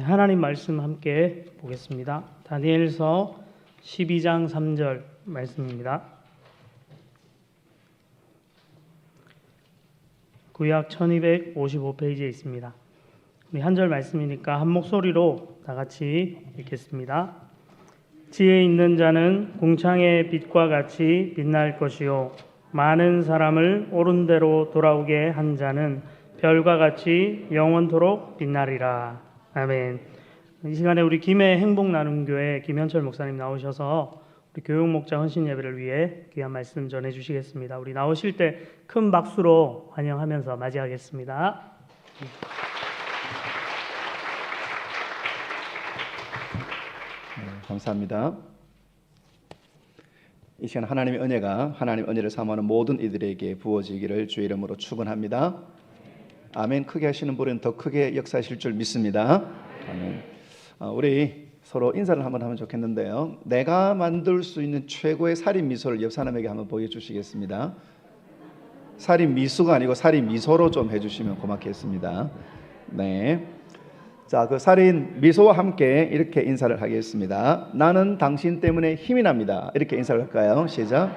하나님 말씀 함께 보겠습니다. 다니엘서 12장 3절 말씀입니다. 구약 1255페이지에 있습니다. 우리 한 절 말씀이니까 한 목소리로 다 같이 읽겠습니다. 지혜 있는 자는 궁창의 빛과 같이 빛날 것이요 많은 사람을 옳은 대로 돌아오게 한 자는 별과 같이 영원토록 빛나리라. 아멘. 이 시간에 우리 김해 행복나눔교회 김현철 목사님 나오셔서 우리 교육목자 헌신 예배를 위해 귀한 말씀 전해주시겠습니다. 우리 나오실 때 큰 박수로 환영하면서 맞이하겠습니다. 감사합니다. 이 시간 하나님의 은혜가 하나님의 은혜를 사모하는 모든 이들에게 부어지기를 주의 이름으로 축원합니다. 아멘. 크게 하시는 분은 더 크게 역사하실 줄 믿습니다. 아멘. 우리 서로 인사를 한번 하면 좋겠는데요. 내가 만들 수 있는 최고의 살인 미소를 옆 사람에게 한번 보여주시겠습니다. 살인 미수가 아니고 살인 미소로 좀 해주시면 고맙겠습니다. 네. 자, 그 살인 미소와 함께 이렇게 인사를 하겠습니다. 나는 당신 때문에 힘이 납니다. 이렇게 인사를 할까요? 시작.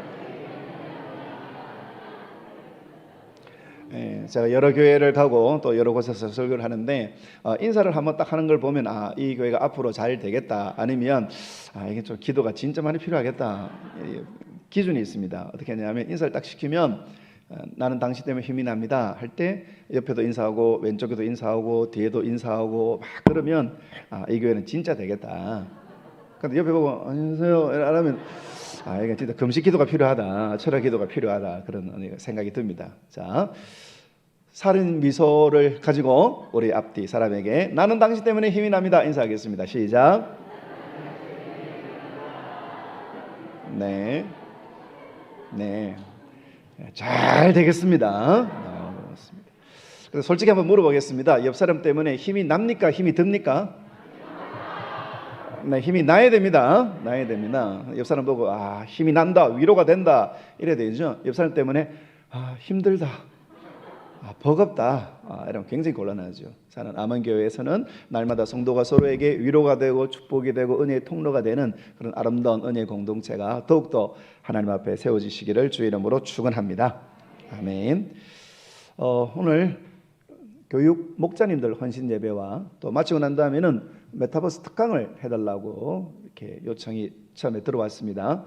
네, 제가 여러 교회를 가고 또 여러 곳에서 설교를 하는데 인사를 한번 딱 하는 걸 보면 이 교회가 앞으로 잘 되겠다, 아니면 이게 좀 기도가 진짜 많이 필요하겠다, 기준이 있습니다. 어떻게 하냐면 인사를 딱 시키면 나는 당신 때문에 힘이 납니다 할 때 옆에도 인사하고 왼쪽에도 인사하고 뒤에도 인사하고 막 그러면 이 교회는 진짜 되겠다. 근데 옆에 보고 안녕하세요 안 하면 이게 진짜 금식 기도가 필요하다, 철학 기도가 필요하다, 그런 생각이 듭니다. 자, 살인 미소를 가지고 우리 앞뒤 사람에게 나는 당신 때문에 힘이 납니다 인사하겠습니다. 시작. 네, 네, 잘 되겠습니다. 고맙습니다. 그래서 솔직히 한번 물어보겠습니다. 옆 사람 때문에 힘이 납니까? 힘이 듭니까? 네, 힘이 나야 됩니다. 나야 됩니다. 옆 사람 보고 힘이 난다, 위로가 된다 이래야 되죠. 옆 사람 때문에 힘들다, 버겁다, 이러면 굉장히 곤란하죠. 저는 암원교회에서는 날마다 성도가 서로에게 위로가 되고 축복이 되고 은혜의 통로가 되는 그런 아름다운 은혜 공동체가 더욱더 하나님 앞에 세워지시기를 주의 이름으로 축원합니다. 아멘. 오늘 교육 목자님들 헌신 예배와 또 마치고 난 다음에는 메타버스 특강을 해달라고 이렇게 요청이 처음에 들어왔습니다.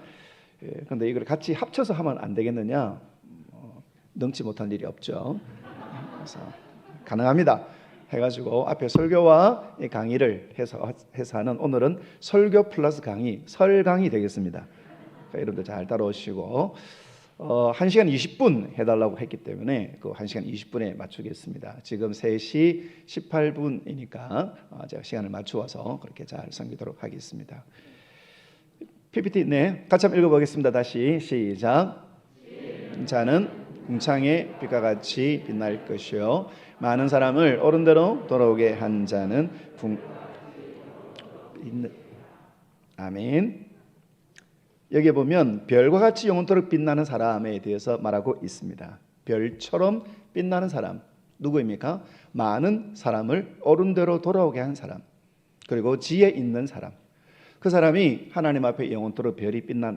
그런데 이걸 같이 합쳐서 하면 안 되겠느냐? 능치 못한 일이 없죠. 그래서 가능합니다. 해가지고 앞에 설교와 강의를 해서 하는 오늘은 설교 플러스 강의, 설강이 되겠습니다. 그러니까 여러분들 잘 따라오시고 1시간 20분 해달라고 했기 때문에 그 1시간 20분에 맞추겠습니다. 지금 3시 18분이니까 제가 시간을 맞추어서 그렇게 잘 섬기도록 하겠습니다. PPT 같이 한번 읽어보겠습니다. 다시 시작. 자는 궁창의 빛과 같이 빛날 것이요 많은 사람을 옳은 대로 돌아오게 한 자는 아멘. 여기에 보면 별과 같이 영원토록 빛나는 사람에 대해서 말하고 있습니다. 별처럼 빛나는 사람 누구입니까? 많은 사람을 옳은 대로 돌아오게 한 사람, 그리고 지혜 있는 사람. 그 사람이 하나님 앞에 영원토록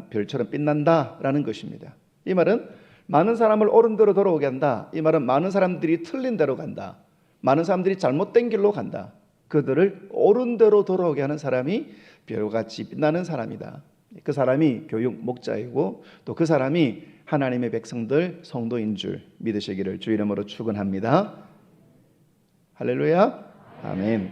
별처럼 빛난다라는 것입니다. 이 말은 많은 사람을 옳은 대로 돌아오게 한다. 이 말은 많은 사람들이 틀린 대로 간다, 많은 사람들이 잘못된 길로 간다. 그들을 옳은 대로 돌아오게 하는 사람이 별같이 빛나는 사람이다. 그 사람이 교육 목자이고 또 그 사람이 하나님의 백성들 성도인 줄 믿으시기를 주 이름으로 축원합니다. 할렐루야. 아멘.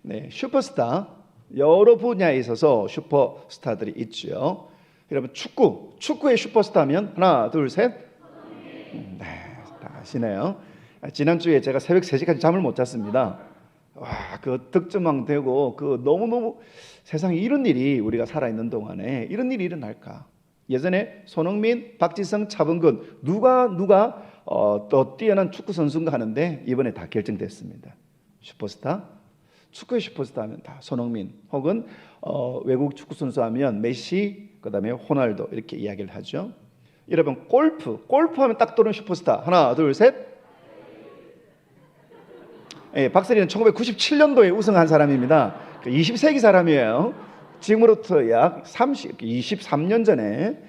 네, 슈퍼스타, 여러 분야에 있어서 슈퍼스타들이 있죠. 여러분 축구의 슈퍼스타면 하나 둘 셋. 네, 다 아시네요. 지난주에 제가 새벽 3시까지 잠을 못 잤습니다. 그 득점왕 되고 너무너무 세상에 이런 일이 우리가 살아있는 동안에 이런 일이 일어날까. 예전에 손흥민, 박지성, 차범근 누가 또 뛰어난 축구 선수인가 하는데 이번에 다 결정됐습니다. 슈퍼스타, 축구의 슈퍼스타 하면 다 손흥민, 혹은 외국 축구 선수 하면 메시, 그다음에 호날두 이렇게 이야기를 하죠. 여러분 골프 하면 딱 떠오르는 슈퍼스타 하나 둘 셋. 박세리는 1997년도에 우승한 사람입니다. 20세기 사람이에요. 지금으로부터 약 23년 전에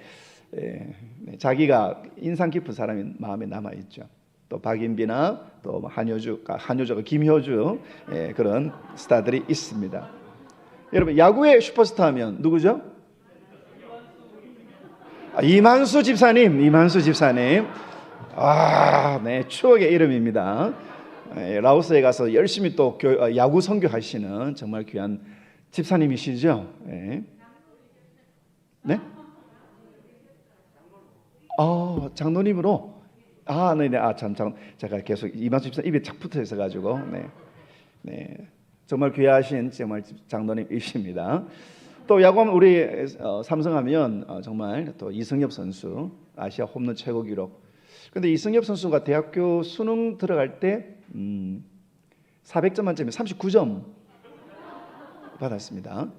자기가 인상 깊은 사람이 마음에 남아 있죠. 또 박인비나 또 한효주가 김효주 그런 스타들이 있습니다. 여러분 야구의 슈퍼스타 하면 누구죠? 이만수 집사님. 네, 추억의 이름입니다. 라오스에 가서 열심히 또 야구 선교하시는 정말 귀한 집사님이시죠. 네? 장로님으로. 네네. 제가 계속 이만수 집사 입에 착 붙어 있어가지고, 네, 정말 귀하신 정말 장로님이십니다. 또 야구하면 우리 삼성하면 정말 또 이승엽 선수 아시아 홈런 최고 기록. 근데 이승엽 선수가 대학교 수능 들어갈 때 400점 만점에 39점 받았습니다.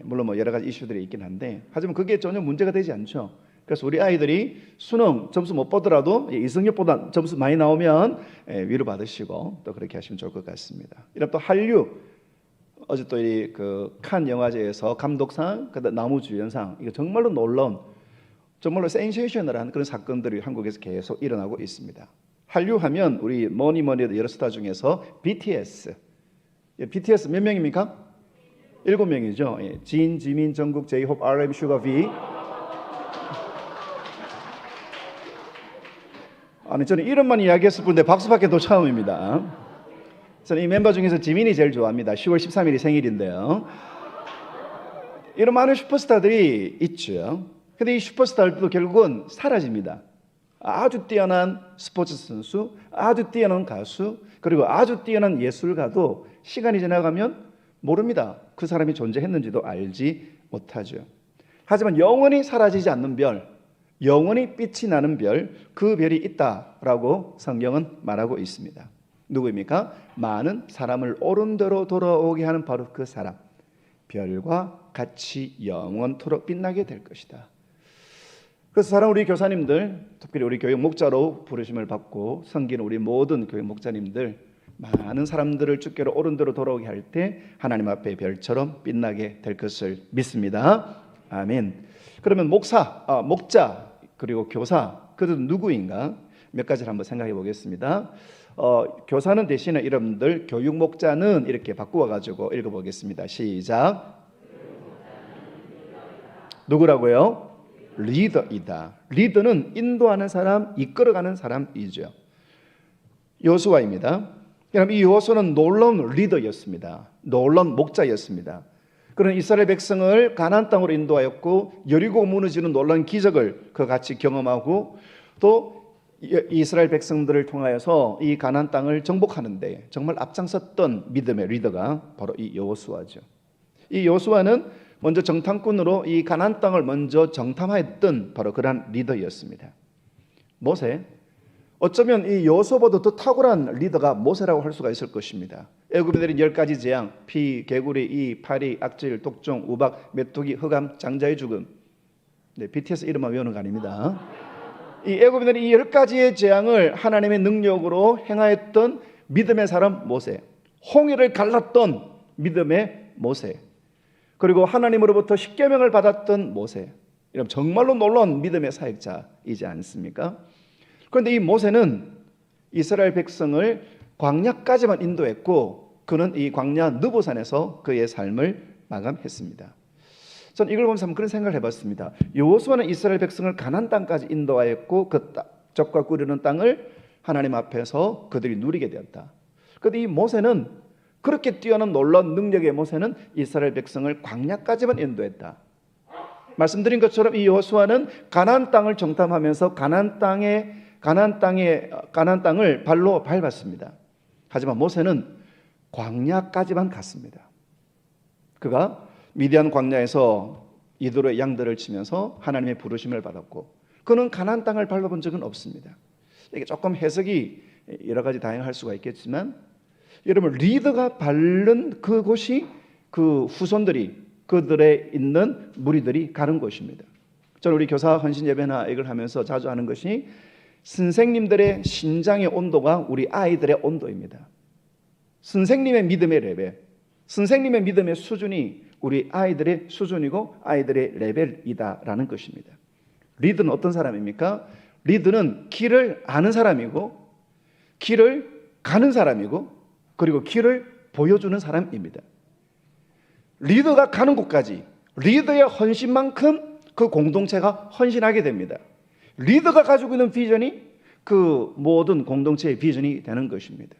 물론 뭐 여러 가지 이슈들이 있긴 한데 하지만 그게 전혀 문제가 되지 않죠. 그래서 우리 아이들이 수능 점수 못 보더라도 이승엽보다 점수 많이 나오면 위로 받으시고 또 그렇게 하시면 좋을 것 같습니다. 이런 또 한류 어제 또 이 그 칸 영화제에서 감독상, 그다음 나무주연상, 이거 정말로 놀라운, 정말로 센세이셔널한 그런 사건들이 한국에서 계속 일어나고 있습니다. 한류하면 우리 뭐니 해도 여러 스타 중에서 BTS 몇 명입니까? 7명이죠. 진, 지민, 정국, 제이홉, RM, 슈가, V. 아니 저는 이름만 이야기했을 뿐인데 박수밖에 또 처음입니다. 저는 이 멤버 중에서 지민이 제일 좋아합니다. 10월 13일이 생일인데요. 이런 많은 슈퍼스타들이 있죠. 근데 이 슈퍼스타들도 결국은 사라집니다. 아주 뛰어난 스포츠 선수, 아주 뛰어난 가수, 그리고 아주 뛰어난 예술가도 시간이 지나가면 모릅니다. 그 사람이 존재했는지도 알지 못하죠. 하지만 영원히 사라지지 않는 별, 영원히 빛이 나는 별, 그 별이 있다라고 성경은 말하고 있습니다. 누구입니까? 많은 사람을 옳은 대로 돌아오게 하는 바로 그 사람, 별과 같이 영원토록 빛나게 될 것이다. 그래서 사랑하는 우리 교사님들, 특별히 우리 교육 목자로 부르심을 받고 섬기는 우리 모든 교육 목자님들, 많은 사람들을 주께로 옳은 대로 돌아오게 할 때 하나님 앞에 별처럼 빛나게 될 것을 믿습니다. 아멘. 그러면 목자 그리고 교사, 그들은 누구인가? 몇 가지를 한번 생각해 보겠습니다. 교사는 대신에 여러분들 교육 목자는 이렇게 바꾸어 가지고 읽어보겠습니다. 시작. 누구라고요? 리더이다. 리더는 인도하는 사람, 이끌어가는 사람이죠. 요수아입니다. 그럼 이 요수아는 놀라운 리더였습니다. 놀라운 목자였습니다. 그런 이스라엘 백성을 가나안 땅으로 인도하였고 여리고 무너지는 놀라운 기적을 그 같이 경험하고 또 이스라엘 백성들을 통하여서 이 가나안 땅을 정복하는데 정말 앞장섰던 믿음의 리더가 바로 이 여호수아죠. 이 여호수아는 먼저 정탐꾼으로 이 가나안 땅을 먼저 정탐하였던 바로 그러한 리더였습니다. 모세, 어쩌면 이 여호수아보다 더 탁월한 리더가 모세라고 할 수가 있을 것입니다. 애굽인들이 10가지 재앙, 피, 개구리, 이, 파리, 악질, 독종, 우박, 메뚜기, 흑암, 장자의 죽음. BTS 이름만 외우는 거 아닙니다. 이 애굽인들이 이 10가지의 재앙을 하나님의 능력으로 행하였던 믿음의 사람 모세, 홍해를 갈랐던 믿음의 모세, 그리고 하나님으로부터 십계명을 받았던 모세, 이런 정말로 놀라운 믿음의 사역자이지 않습니까? 그런데 이 모세는 이스라엘 백성을 광야까지만 인도했고 그는 이 광야 느보산에서 그의 삶을 마감했습니다. 전 이걸 보면서 한번 그런 생각을 해봤습니다. 여호수아는 이스라엘 백성을 가나안 땅까지 인도하였고 그 적과 꾸리는 땅을 하나님 앞에서 그들이 누리게 되었다. 그런데 이 모세는 그렇게 뛰어난 놀라운 능력의 모세는 이스라엘 백성을 광야까지만 인도했다. 말씀드린 것처럼 이 여호수아는 가나안 땅을 정탐하면서 가나안 땅을 발로 밟았습니다. 하지만 모세는 광야까지만 갔습니다. 그가 미디안 광야에서 이도로의 양들을 치면서 하나님의 부르심을 받았고 그는 가나안 땅을 밟아본 적은 없습니다. 이게 조금 해석이 여러 가지 다양할 수가 있겠지만 여러분 리더가 밟는 그곳이 그 후손들이 그들의 있는 무리들이 가는 곳입니다. 저는 우리 교사 헌신 예배나 이걸 하면서 자주 하는 것이 선생님들의 심장의 온도가 우리 아이들의 온도입니다. 선생님의 믿음의 레벨, 선생님의 믿음의 수준이 우리 아이들의 수준이고 아이들의 레벨이다라는 것입니다. 리더는 어떤 사람입니까? 리더는 길을 아는 사람이고 길을 가는 사람이고 그리고 길을 보여주는 사람입니다. 리더가 가는 곳까지 리더의 헌신만큼 그 공동체가 헌신하게 됩니다. 리더가 가지고 있는 비전이 그 모든 공동체의 비전이 되는 것입니다.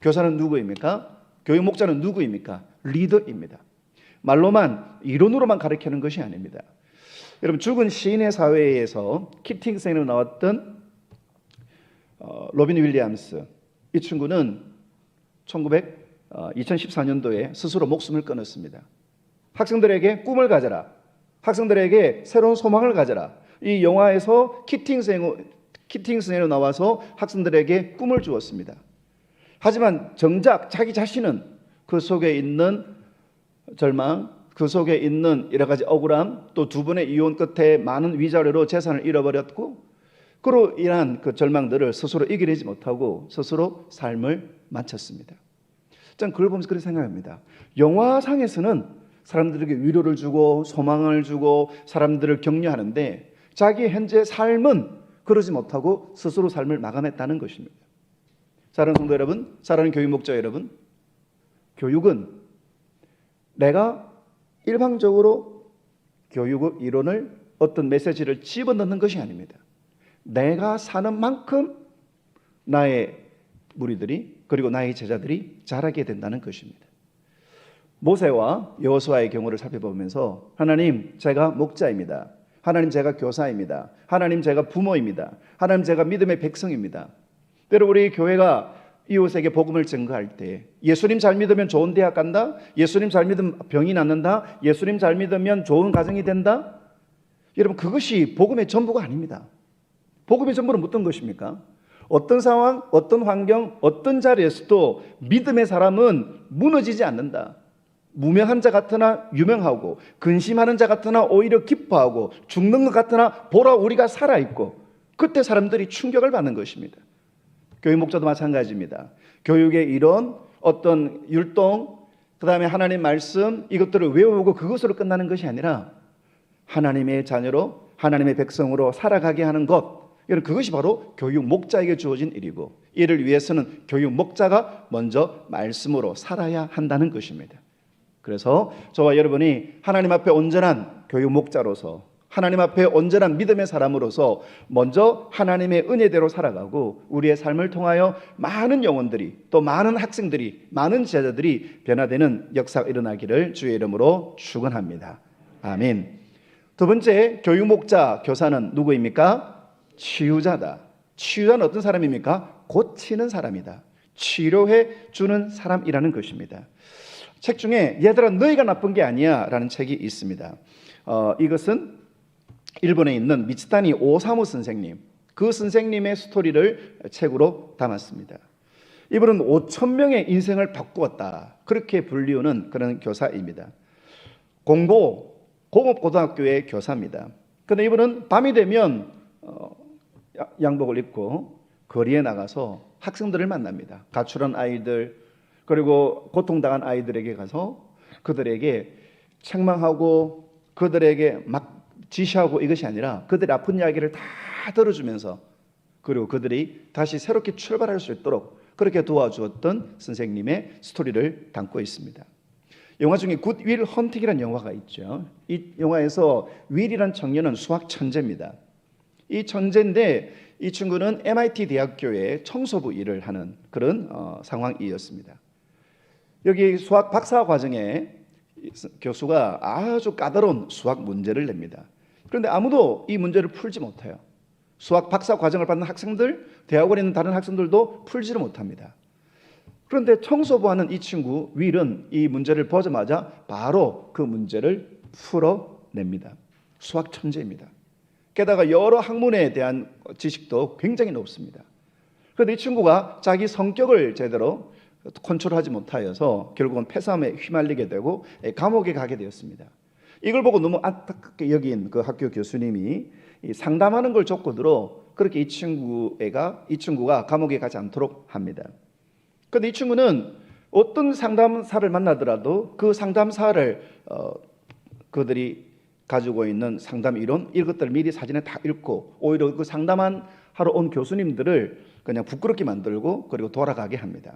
교사는 누구입니까? 교육 목자는 누구입니까? 리더입니다. 말로만 이론으로만 가르치는 것이 아닙니다. 여러분 죽은 시인의 사회에서 키팅생으로 나왔던 로빈 윌리엄스, 이 친구는 2014년도에 스스로 목숨을 끊었습니다. 학생들에게 꿈을 가져라, 학생들에게 새로운 소망을 가져라. 이 영화에서 키팅생으로 나와서 학생들에게 꿈을 주었습니다. 하지만 정작 자기 자신은 그 속에 있는 절망, 그 속에 있는 여러 가지 억울함, 또 두 번의 이혼 끝에 많은 위자료로 재산을 잃어버렸고 그로 인한 그 절망들을 스스로 이겨내지 못하고 스스로 삶을 마쳤습니다. 저는 그걸 보면서 그렇게 생각합니다. 영화상에서는 사람들에게 위로를 주고 소망을 주고 사람들을 격려하는데 자기 현재 삶은 그러지 못하고 스스로 삶을 마감했다는 것입니다. 사랑하는 성도 여러분, 사랑하는 교육 목자 여러분, 교육은 내가 일방적으로 교육 이론을 어떤 메시지를 집어넣는 것이 아닙니다. 내가 사는 만큼 나의 무리들이 그리고 나의 제자들이 자라게 된다는 것입니다. 모세와 여호수아의 경우를 살펴보면서 하나님 제가 목자입니다. 하나님 제가 교사입니다. 하나님 제가 부모입니다. 하나님 제가 믿음의 백성입니다. 때로 우리 교회가 이웃에게 복음을 증거할 때 예수님 잘 믿으면 좋은 대학 간다, 예수님 잘 믿으면 병이 낫는다, 예수님 잘 믿으면 좋은 가정이 된다. 여러분 그것이 복음의 전부가 아닙니다. 복음의 전부는 어떤 것입니까? 어떤 상황, 어떤 환경, 어떤 자리에서도 믿음의 사람은 무너지지 않는다. 무명한 자 같으나 유명하고 근심하는 자 같으나 오히려 기뻐하고 죽는 것 같으나 보라 우리가 살아있고 그때 사람들이 충격을 받는 것입니다. 교육 목자도 마찬가지입니다. 교육의 이론, 어떤 율동, 그 다음에 하나님 말씀 이것들을 외우고 그것으로 끝나는 것이 아니라 하나님의 자녀로 하나님의 백성으로 살아가게 하는 것, 여러분 그것이 바로 교육 목자에게 주어진 일이고 이를 위해서는 교육 목자가 먼저 말씀으로 살아야 한다는 것입니다. 그래서 저와 여러분이 하나님 앞에 온전한 교육 목자로서 하나님 앞에 온전한 믿음의 사람으로서 먼저 하나님의 은혜대로 살아가고 우리의 삶을 통하여 많은 영혼들이 또 많은 학생들이 많은 제자들이 변화되는 역사가 일어나기를 주의 이름으로 축원합니다. 아멘. 두 번째 교육 목자 교사는 누구입니까? 치유자다. 치유자는 어떤 사람입니까? 고치는 사람이다. 치료해 주는 사람이라는 것입니다. 책 중에 얘들아 너희가 나쁜 게 아니야 라는 책이 있습니다. 이것은 일본에 있는 미츠타니 오사무 선생님, 그 선생님의 스토리를 책으로 담았습니다. 이분은 5,000명의 인생을 바꾸었다 그렇게 불리우는 그런 교사입니다. 공업고등학교의 교사입니다. 그런데 이분은 밤이 되면 양복을 입고 거리에 나가서 학생들을 만납니다. 가출한 아이들 그리고 고통당한 아이들에게 가서 그들에게 책망하고 그들에게 막 지시하고 이것이 아니라 그들의 아픈 이야기를 다 들어주면서 그리고 그들이 다시 새롭게 출발할 수 있도록 그렇게 도와주었던 선생님의 스토리를 담고 있습니다. 영화 중에 굿 윌 헌팅이라는 영화가 있죠. 이 영화에서 윌이라는 청년은 수학 천재입니다. 이 천재인데 이 친구는 MIT 대학교에 청소부 일을 하는 그런 상황이었습니다. 여기 수학 박사 과정에 교수가 아주 까다로운 수학 문제를 냅니다. 그런데 아무도 이 문제를 풀지 못해요. 수학 박사 과정을 받는 학생들, 대학원에 있는 다른 학생들도 풀지를 못합니다. 그런데 청소부하는 이 친구 윌은 이 문제를 보자마자 바로 그 문제를 풀어냅니다. 수학 천재입니다. 게다가 여러 학문에 대한 지식도 굉장히 높습니다. 그런데 이 친구가 자기 성격을 제대로 컨트롤하지 못하여서 결국은 폐렴에 휘말리게 되고 감옥에 가게 되었습니다. 이걸 보고 너무 안타깝게 여긴 그 학교 교수님이 상담하는 걸 조건으로 그렇게 이 친구가 감옥에 가지 않도록 합니다. 그런데 이 친구는 어떤 상담사를 만나더라도 그 상담사를 그들이 가지고 있는 상담 이론 이것들을 미리 사전에 다 읽고 오히려 그 상담한 하러 온 교수님들을 그냥 부끄럽게 만들고 그리고 돌아가게 합니다.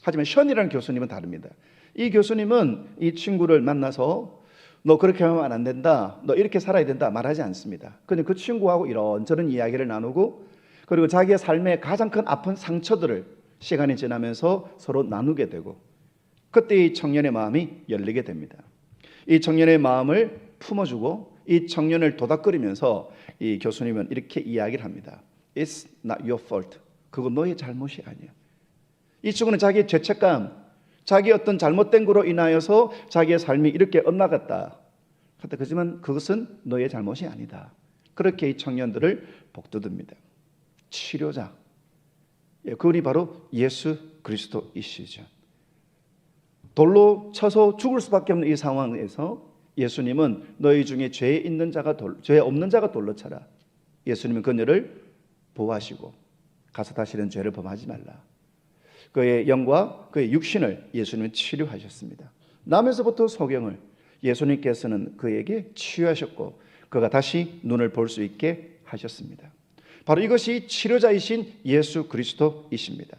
하지만 션이라는 교수님은 다릅니다. 이 교수님은 이 친구를 만나서 너 그렇게 하면 안 된다, 너 이렇게 살아야 된다 말하지 않습니다. 그냥 그 친구하고 이런저런 이야기를 나누고 그리고 자기의 삶의 가장 큰 아픈 상처들을 시간이 지나면서 서로 나누게 되고 그때 이 청년의 마음이 열리게 됩니다. 이 청년의 마음을 품어주고 이 청년을 도닥거리면서 이 교수님은 이렇게 이야기를 합니다. It's not your fault. 그거 너의 잘못이 아니야. 이 친구는 자기의 죄책감, 자기 어떤 잘못된 거로 인하여서 자기의 삶이 이렇게 엇나갔다. 그렇지만 그것은 너의 잘못이 아니다. 그렇게 이 청년들을 복돋웁니다. 치료자, 그분이 바로 예수 그리스도이시죠. 돌로 쳐서 죽을 수밖에 없는 이 상황에서 예수님은 너희 중에 죄 없는 자가 돌로 쳐라. 예수님은 그녀를 보호하시고 가서 다시는 죄를 범하지 말라. 그의 영과 그의 육신을 예수님은 치료하셨습니다. 남에서부터 소경을 예수님께서는 그에게 치유하셨고 그가 다시 눈을 볼 수 있게 하셨습니다. 바로 이것이 치료자이신 예수 그리스도이십니다.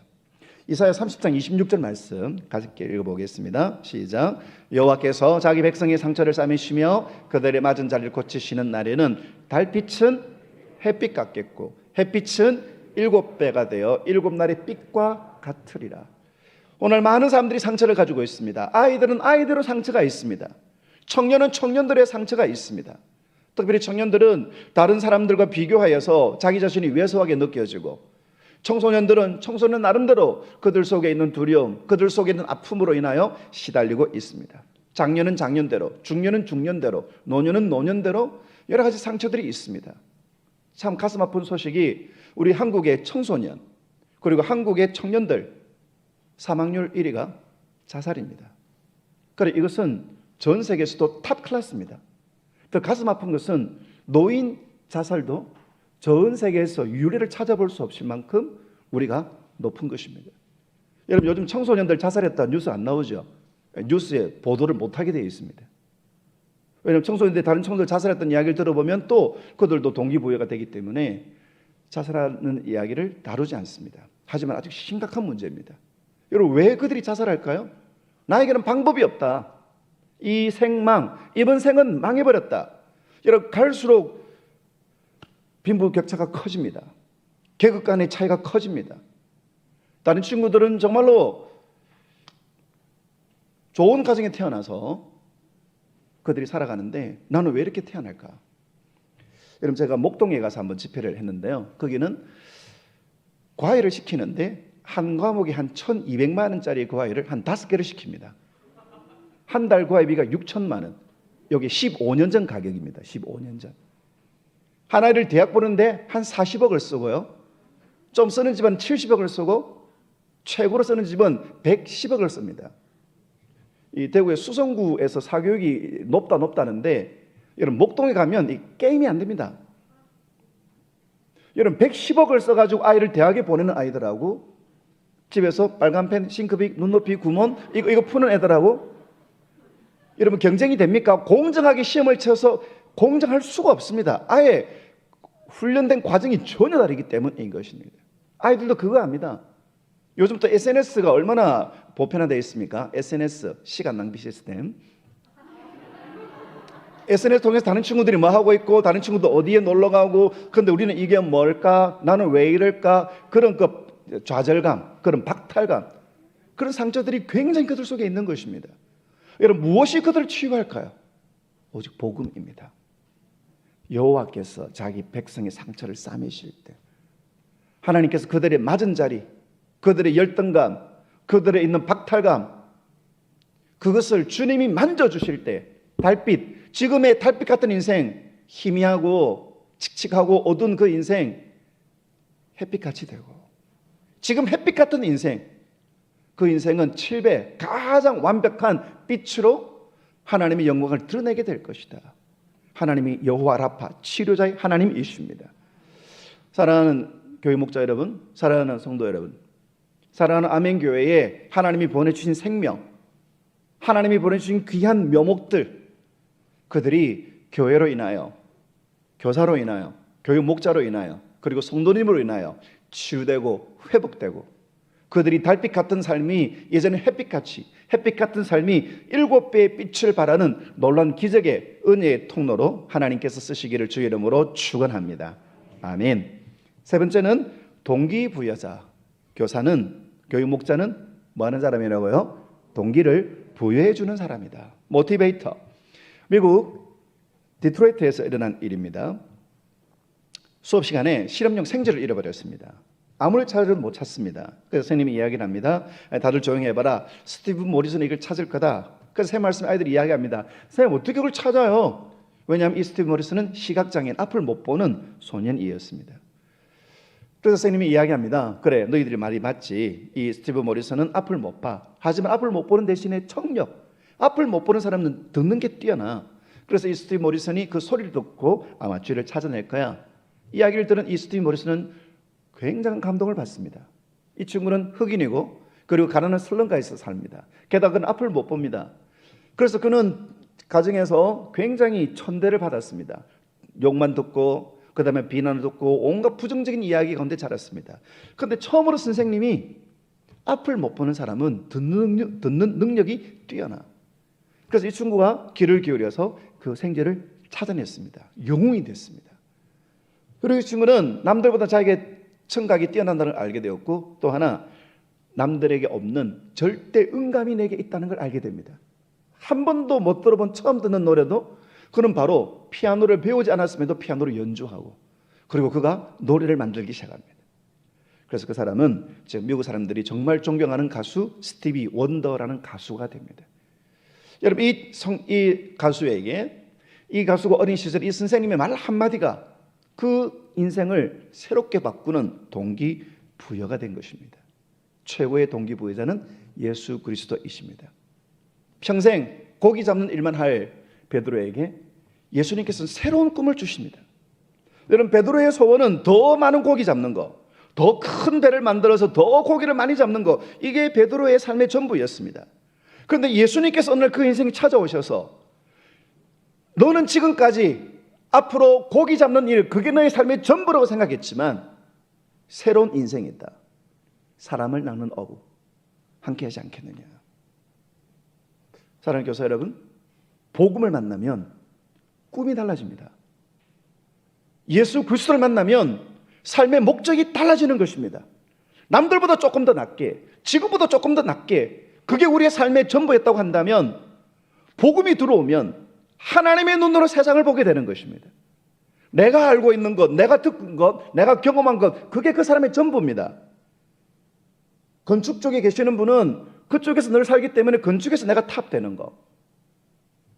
이사야 30장 26절 말씀 같이 읽어보겠습니다. 시작. 여호와께서 자기 백성의 상처를 싸매시며 그들의 맞은 자리를 고치시는 날에는 달빛은 햇빛 같겠고 햇빛은 7배가 되어 7날의 빛과 같으리라. 오늘 많은 사람들이 상처를 가지고 있습니다. 아이들은 아이대로 상처가 있습니다. 청년은 청년들의 상처가 있습니다. 특별히 청년들은 다른 사람들과 비교하여서 자기 자신이 왜소하게 느껴지고 청소년들은 청소년 나름대로 그들 속에 있는 두려움, 그들 속에 있는 아픔으로 인하여 시달리고 있습니다. 장년은 장년대로, 중년은 중년대로, 노년은 노년대로 여러 가지 상처들이 있습니다. 참 가슴 아픈 소식이 우리 한국의 청소년 그리고 한국의 청년들 사망률 1위가 자살입니다. 그래 이것은 전 세계에서도 탑 클래스입니다. 더 가슴 아픈 것은 노인 자살도 전 세계에서 유례를 찾아볼 수 없을 만큼 우리가 높은 것입니다. 여러분 요즘 청소년들 자살했다 뉴스 안 나오죠? 뉴스에 보도를 못하게 되어 있습니다. 왜냐하면 청소년들 다른 청소년들 자살했던 이야기를 들어보면 또 그들도 동기부여가 되기 때문에 자살하는 이야기를 다루지 않습니다. 하지만 아주 심각한 문제입니다. 여러분 왜 그들이 자살할까요? 나에게는 방법이 없다. 이 생망, 이번 생은 망해버렸다. 여러분 갈수록 빈부격차가 커집니다. 계급 간의 차이가 커집니다. 다른 친구들은 정말로 좋은 가정에 태어나서 그들이 살아가는데 나는 왜 이렇게 태어날까? 여러분 제가 목동에 가서 한번 집회를 했는데요. 거기는 과외를 시키는데 한 과목에 한 1,200만 원짜리 과외를 한 5개를 시킵니다. 한 달 과외비가 6천만 원. 여기 15년 전 가격입니다. 15년 전. 한 아이를 대학 보는데 한 40억을 쓰고요. 좀 쓰는 집은 70억을 쓰고 최고로 쓰는 집은 110억을 씁니다. 이 대구의 수성구에서 사교육이 높다는데 여러분 목동에 가면 이 게임이 안 됩니다. 여러분 110억을 써가지고 아이를 대학에 보내는 아이들하고 집에서 빨간 펜, 싱크비, 눈높이, 구몬 이거 푸는 애들하고 여러분 경쟁이 됩니까? 공정하게 시험을 쳐서 공정할 수가 없습니다. 아예 훈련된 과정이 전혀 다르기 때문인 것입니다. 아이들도 그거 압니다. 요즘 또 SNS가 얼마나 보편화되어 있습니까? SNS, 시간 낭비 시스템. SNS 통해서 다른 친구들이 뭐 하고 있고 다른 친구도 어디에 놀러 가고 근데 우리는 이게 뭘까? 나는 왜 이럴까? 그런 그 좌절감, 그런 박탈감, 그런 상처들이 굉장히 그들 속에 있는 것입니다. 여러분 무엇이 그들을 치유할까요? 오직 복음입니다. 여호와께서 자기 백성의 상처를 싸매실 때 하나님께서 그들의 맞은 자리, 그들의 열등감, 그들의 있는 박탈감 그것을 주님이 만져주실 때 달빛, 지금의 달빛 같은 인생 희미하고 칙칙하고 어두운 그 인생 햇빛같이 되고 지금 햇빛 같은 인생 그 인생은 7배 가장 완벽한 빛으로 하나님의 영광을 드러내게 될 것이다. 하나님이 여호와 라파 치료자의 하나님이십니다. 사랑하는 교회 목자 여러분, 사랑하는 성도 여러분, 사랑하는 아멘교회에 하나님이 보내주신 생명, 하나님이 보내주신 귀한 묘목들, 그들이 교회로 인하여, 교사로 인하여, 교육 목자로 인하여, 그리고 성도님으로 인하여 치유되고 회복되고, 그들이 달빛 같은 삶이 예전에 햇빛같이, 햇빛 같은 삶이 7배의 빛을 발하는 놀라운 기적의 은혜의 통로로 하나님께서 쓰시기를 주의 이름으로 축원합니다. 아멘. 세 번째는 동기부여자. 교사는, 교육 목자는 뭐 하는 사람이라고요? 동기를 부여해 주는 사람이다. 모티베이터. 미국 디트로이트에서 일어난 일입니다. 수업 시간에 실험용 생쥐를 잃어버렸습니다. 아무리 찾아도 못 찾습니다. 그래서 선생님이 이야기를 합니다. 다들 조용히 해봐라. 스티브 모리슨이 이걸 찾을 거다. 그래서 새 말씀 아이들이 이야기합니다. 선생님 어떻게 그걸 찾아요? 왜냐하면 이 스티브 모리슨은 시각장애인, 앞을 못 보는 소년이었습니다. 그래서 선생님이 이야기합니다. 그래, 너희들이 말이 맞지. 이 스티브 모리슨은 앞을 못 봐. 하지만 앞을 못 보는 대신에 청력, 앞을 못 보는 사람은 듣는 게 뛰어나. 그래서 이 스티브 모리슨이 그 소리를 듣고 아마 쥐를 찾아낼 거야. 이야기를 들은 이 스티브 모리슨은 굉장한 감동을 받습니다. 이 친구는 흑인이고 그리고 가난한 슬럼가에서 삽니다. 게다가 그는 앞을 못 봅니다. 그래서 그는 가정에서 굉장히 천대를 받았습니다. 욕만 듣고 그 다음에 비난을 듣고 온갖 부정적인 이야기 가운데 자랐습니다. 그런데 처음으로 선생님이 앞을 못 보는 사람은 듣는 능력이 뛰어나. 그래서 이 친구가 귀를 기울여서 그 생쥐를 찾아냈습니다. 영웅이 됐습니다. 그리고 이 친구는 남들보다 자기의 청각이 뛰어난다는 걸 알게 되었고, 또 하나 남들에게 없는 절대 음감이 내게 있다는 걸 알게 됩니다. 한 번도 못 들어본 처음 듣는 노래도 그는 바로 피아노를 배우지 않았음에도 피아노를 연주하고, 그리고 그가 노래를 만들기 시작합니다. 그래서 그 사람은 지금 미국 사람들이 정말 존경하는 가수 스티비 원더라는 가수가 됩니다. 여러분 이 가수에게, 이 가수가 어린 시절 이 선생님의 말 한마디가 그 인생을 새롭게 바꾸는 동기부여가 된 것입니다. 최고의 동기부여자는 예수 그리스도이십니다. 평생 고기 잡는 일만 할 베드로에게 예수님께서는 새로운 꿈을 주십니다. 여러분, 베드로의 소원은 더 많은 고기 잡는 거, 더 큰 배를 만들어서 더 고기를 많이 잡는 거, 이게 베드로의 삶의 전부였습니다. 그런데 예수님께서 어느 날 그 인생이 찾아오셔서 너는 지금까지 앞으로 고기 잡는 일, 그게 너의 삶의 전부라고 생각했지만 새로운 인생이 있다. 사람을 낚는 어부 함께하지 않겠느냐. 사랑하는 교사 여러분, 복음을 만나면 꿈이 달라집니다. 예수 그리스도를 만나면 삶의 목적이 달라지는 것입니다. 남들보다 조금 더 낫게, 지금보다 조금 더 낫게, 그게 우리의 삶의 전부였다고 한다면 복음이 들어오면 하나님의 눈으로 세상을 보게 되는 것입니다. 내가 알고 있는 것, 내가 듣는 것, 내가 경험한 것, 그게 그 사람의 전부입니다. 건축 쪽에 계시는 분은 그쪽에서 늘 살기 때문에 건축에서 내가 탑 되는 거,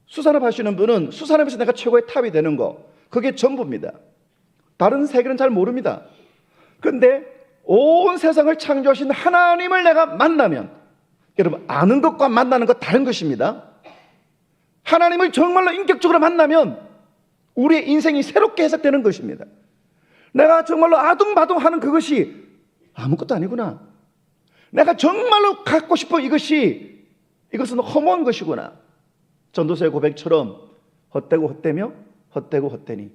수산업 하시는 분은 수산업에서 내가 최고의 탑이 되는 거, 그게 전부입니다. 다른 세계는 잘 모릅니다. 그런데 온 세상을 창조하신 하나님을 내가 만나면, 여러분, 아는 것과 만나는 것 다른 것입니다. 하나님을 정말로 인격적으로 만나면 우리의 인생이 새롭게 해석되는 것입니다. 내가 정말로 아둥바둥하는 그것이 아무것도 아니구나. 내가 정말로 갖고 싶어 이것은 허무한 것이구나. 전도서의 고백처럼 헛되고 헛되며 헛되고 헛되니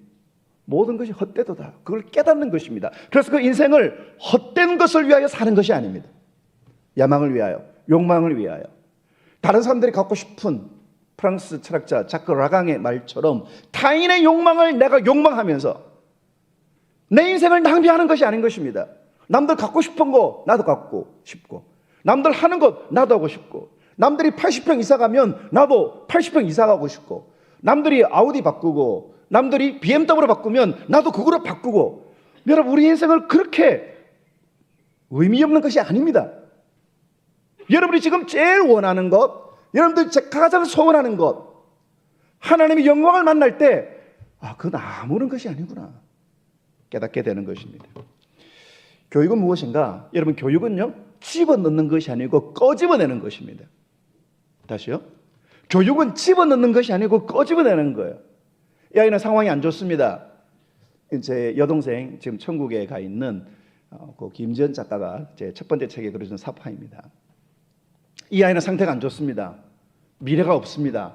모든 것이 헛되도다. 그걸 깨닫는 것입니다. 그래서 그 인생을 헛된 것을 위하여 사는 것이 아닙니다. 야망을 위하여, 욕망을 위하여. 다른 사람들이 갖고 싶은, 프랑스 철학자 자크 라강의 말처럼 타인의 욕망을 내가 욕망하면서 내 인생을 낭비하는 것이 아닌 것입니다. 남들 갖고 싶은 거 나도 갖고 싶고, 남들 하는 것 나도 하고 싶고, 남들이 80평 이사 가면 나도 80평 이사 가고 싶고, 남들이 아우디 바꾸고 남들이 BMW 바꾸면 나도 그거로 바꾸고. 여러분, 우리 인생을 그렇게 의미 없는 것이 아닙니다. 여러분이 지금 제일 원하는 것, 여러분들 가장 소원하는 것, 하나님의 영광을 만날 때 그건 아무런 것이 아니구나 깨닫게 되는 것입니다. 교육은 무엇인가? 여러분, 교육은요, 집어넣는 것이 아니고 꺼집어내는 것입니다. 다시요. 교육은 집어넣는 것이 아니고 꺼집어내는 거예요. 이 아이는 상황이 안 좋습니다. 제 여동생 지금 천국에 가 있는 그 김지연 작가가 제 첫 번째 책에 그려준 사파입니다. 이 아이는 상태가 안 좋습니다. 미래가 없습니다.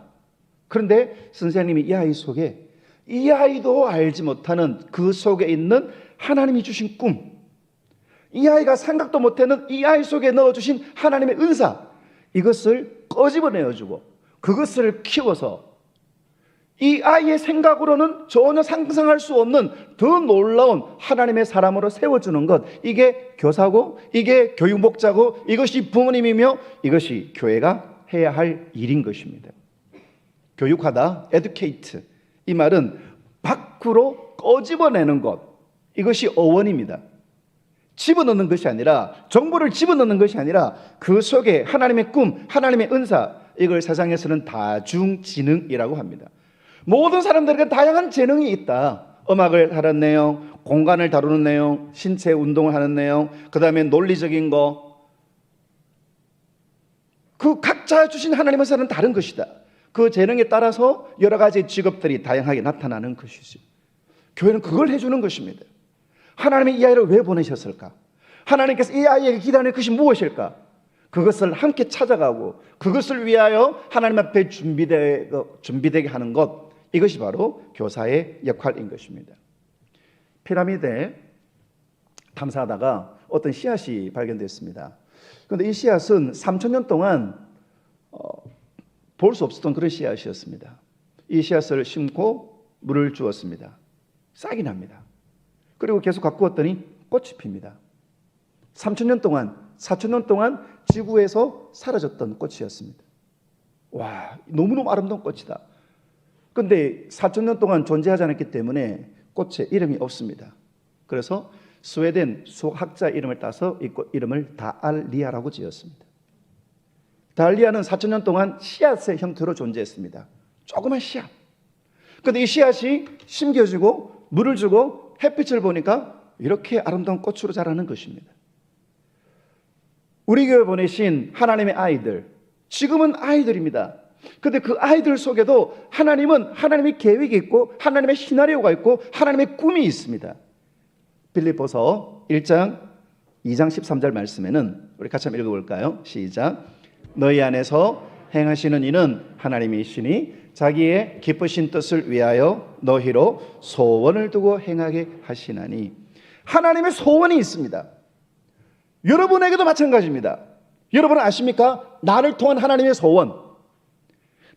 그런데 선생님이 이 아이 속에 이 아이도 알지 못하는 그 속에 있는 하나님이 주신 꿈, 이 아이가 생각도 못하는 이 아이 속에 넣어주신 하나님의 은사, 이것을 꺼집어내어주고 그것을 키워서 이 아이의 생각으로는 전혀 상상할 수 없는 더 놀라운 하나님의 사람으로 세워주는 것, 이게 교사고 이게 교육 목자고 이것이 부모님이며 이것이 교회가 해야 할 일인 것입니다. 교육하다, educate, 이 말은 밖으로 꺼집어내는 것, 이것이 어원입니다. 집어넣는 것이 아니라, 정보를 집어넣는 것이 아니라 그 속에 하나님의 꿈, 하나님의 은사, 이걸 세상에서는 다중지능이라고 합니다. 모든 사람들에게 다양한 재능이 있다. 음악을 하는 내용, 공간을 다루는 내용, 신체 운동을 하는 내용, 그 다음에 논리적인 거, 그 각자 주신 하나님의 사는 다른 것이다. 그 재능에 따라서 여러 가지 직업들이 다양하게 나타나는 것이죠. 교회는 그걸 해주는 것입니다. 하나님이 이 아이를 왜 보내셨을까? 하나님께서 이 아이에게 기다리는 것이 무엇일까? 그것을 함께 찾아가고 그것을 위하여 하나님 앞에 준비되게 하는 것, 이것이 바로 교사의 역할인 것입니다. 피라미드에 탐사하다가 어떤 씨앗이 발견됐습니다. 그런데 이 씨앗은 3,000년 동안 볼 수 없었던 그런 씨앗이었습니다. 이 씨앗을 심고 물을 주었습니다. 싹이 납니다. 그리고 계속 갖고 왔더니 꽃이 핍니다. 3,000년 동안, 4,000년 동안 지구에서 사라졌던 꽃이었습니다. 와, 너무너무 아름다운 꽃이다. 그런데 4,000년 동안 존재하지 않았기 때문에 꽃에 이름이 없습니다. 그래서 스웨덴 수학자 이름을 따서 이 꽃 이름을 다알리아라고 지었습니다. 다알리아는 4,000년 동안 씨앗의 형태로 존재했습니다. 조그만 씨앗. 그런데 이 씨앗이 심겨지고 물을 주고 햇빛을 보니까 이렇게 아름다운 꽃으로 자라는 것입니다. 우리 교회 보내신 하나님의 아이들, 지금은 아이들입니다. 그런데 그 아이들 속에도 하나님은 하나님의 계획이 있고 하나님의 시나리오가 있고 하나님의 꿈이 있습니다. 빌립보서 1장 2장 13절 말씀에는 우리 같이 한번 읽어볼까요? 시작. 너희 안에서 행하시는 이는 하나님이시니 자기의 기쁘신 뜻을 위하여 너희로 소원을 두고 행하게 하시나니. 하나님의 소원이 있습니다. 여러분에게도 마찬가지입니다. 여러분은 아십니까? 나를 통한 하나님의 소원,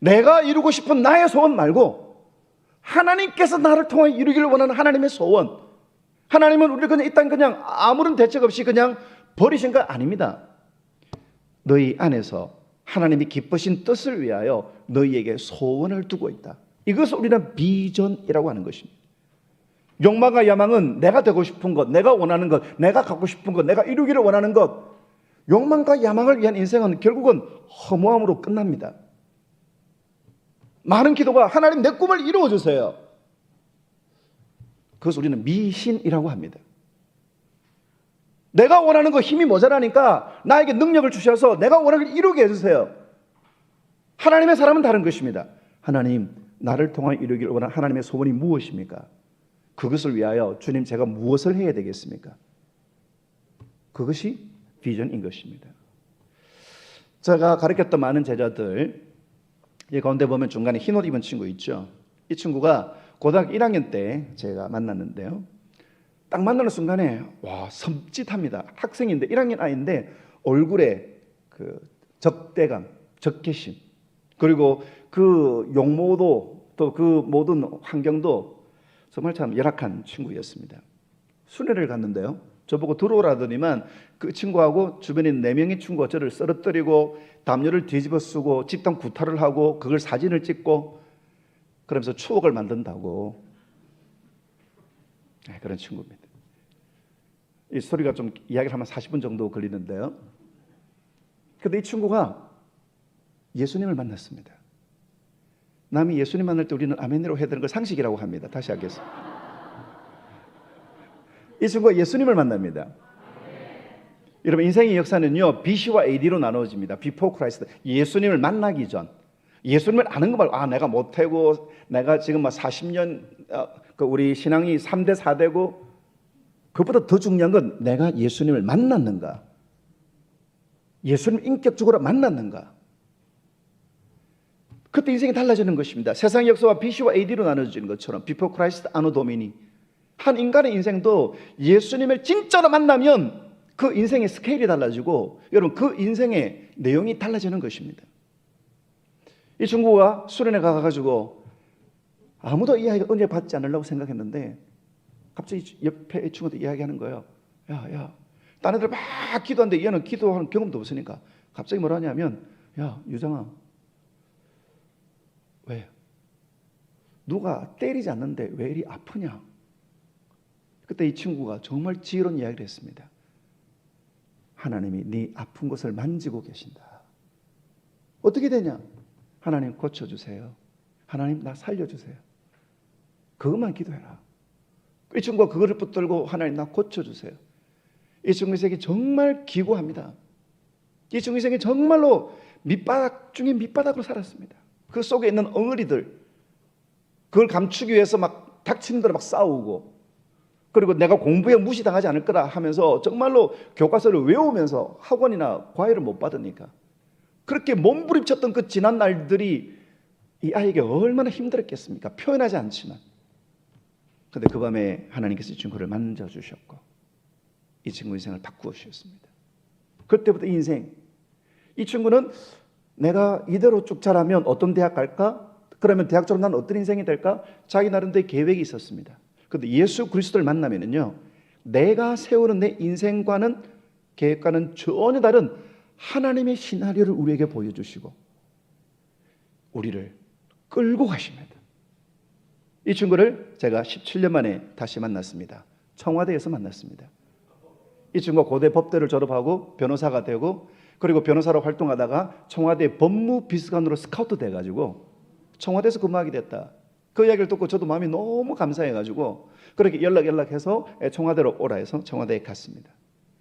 내가 이루고 싶은 나의 소원 말고 하나님께서 나를 통해 이루기를 원하는 하나님의 소원. 하나님은 우리를 그냥 이 땅 그냥 아무런 대책 없이 그냥 버리신 거 아닙니다. 너희 안에서 하나님이 기쁘신 뜻을 위하여 너희에게 소원을 두고 있다. 이것을 우리는 비전이라고 하는 것입니다. 욕망과 야망은 내가 되고 싶은 것, 내가 원하는 것, 내가 갖고 싶은 것, 내가 이루기를 원하는 것. 욕망과 야망을 위한 인생은 결국은 허무함으로 끝납니다. 많은 기도가 하나님 내 꿈을 이루어 주세요. 그것을 우리는 미신이라고 합니다. 내가 원하는 거 힘이 모자라니까 나에게 능력을 주셔서 내가 원하는 걸 이루게 해주세요. 하나님의 사람은 다른 것입니다. 하나님, 나를 통해 이루기를 원하는 하나님의 소원이 무엇입니까? 그것을 위하여 주님 제가 무엇을 해야 되겠습니까? 그것이 비전인 것입니다. 제가 가르쳤던 많은 제자들, 이 가운데 보면 중간에 흰옷 입은 친구 있죠. 이 친구가 고등학교 1학년 때 제가 만났는데요. 딱 만나는 순간에 와, 섬찟합니다. 학생인데 1학년 아이인데 얼굴에 그 적대감, 적개심, 그리고 그 용모도 또 그 모든 환경도 정말 참 열악한 친구였습니다. 순회를 갔는데요. 저보고 들어오라더니만 그 친구하고 주변에 4명의 친구가 저를 쓰러뜨리고 담요를 뒤집어 쓰고 집단 구타를 하고 그걸 사진을 찍고 그러면서 추억을 만든다고. 그런 친구입니다. 이 스토리가 좀 이야기를 하면 40분 정도 걸리는데요. 그런데 이 친구가 예수님을 만났습니다. 남이 예수님 만날 때 우리는 아멘으로 해야 되는 걸 상식이라고 합니다. 다시 하겠습니다. 이 친구가 예수님을 만납니다. 여러분, 인생의 역사는요, BC와 AD로 나눠집니다. Before Christ. 예수님을 만나기 전. 예수님을 아는 거 말고, 내가 못하고, 내가 지금 40년, 우리 신앙이 3대 4대고, 그보다 더 중요한 건 내가 예수님을 만났는가? 예수님 인격적으로 만났는가? 그때 인생이 달라지는 것입니다. 세상 역사와 BC와 AD로 나눠지는 것처럼 Before Christ, Anno Domini. 한 인간의 인생도 예수님을 진짜로 만나면 그 인생의 스케일이 달라지고 여러분 그 인생의 내용이 달라지는 것입니다. 이 친구가 수련회 가가지고 아무도 이 아이가 은혜 받지 않으려고 생각했는데 갑자기 옆에 이 친구도 이야기하는 거예요. 야, 딴 애들 막 기도하는데 얘는 기도하는 경험도 없으니까 갑자기 뭐라 하냐면 야, 유정아, 왜? 누가 때리지 않는데 왜 이리 아프냐? 그때 이 친구가 정말 지혜로운 이야기를 했습니다. 하나님이 네 아픈 곳을 만지고 계신다. 어떻게 되냐? 하나님 고쳐주세요. 하나님 나 살려주세요. 그것만 기도해라. 이 친구가 그거를 붙들고 하나님 나 고쳐주세요. 이 친구 인생이 정말 기구합니다. 이 친구 인생이 정말로 밑바닥 중에 밑바닥으로 살았습니다. 그 속에 있는 엉어리들 그걸 감추기 위해서 막 닥치는 대로 막 싸우고 그리고 내가 공부에 무시당하지 않을 거라 하면서 정말로 교과서를 외우면서 학원이나 과외를 못 받으니까 그렇게 몸부림쳤던 그 지난 날들이 이 아이에게 얼마나 힘들었겠습니까? 표현하지 않지만 그런데 그 밤에 하나님께서 이 친구를 만져주셨고 이 친구 인생을 바꾸어 주셨습니다. 그때부터 인생 이 친구는 내가 이대로 쭉 자라면 어떤 대학 갈까? 그러면 대학 졸업 난 어떤 인생이 될까? 자기 나름대로 계획이 있었습니다. 그런데 예수 그리스도를 만나면은요 내가 세우는 내 인생과는 계획과는 전혀 다른 하나님의 시나리오를 우리에게 보여주시고 우리를 끌고 가십니다. 이 친구를 제가 17년 만에 다시 만났습니다. 청와대에서 만났습니다. 이 친구가 고대 법대를 졸업하고 변호사가 되고 그리고 변호사로 활동하다가 청와대 법무비서관으로 스카우트 돼가지고 청와대에서 근무하게 됐다. 그 이야기를 듣고 저도 마음이 너무 감사해가지고 그렇게 연락해서 청와대로 오라 해서 청와대에 갔습니다.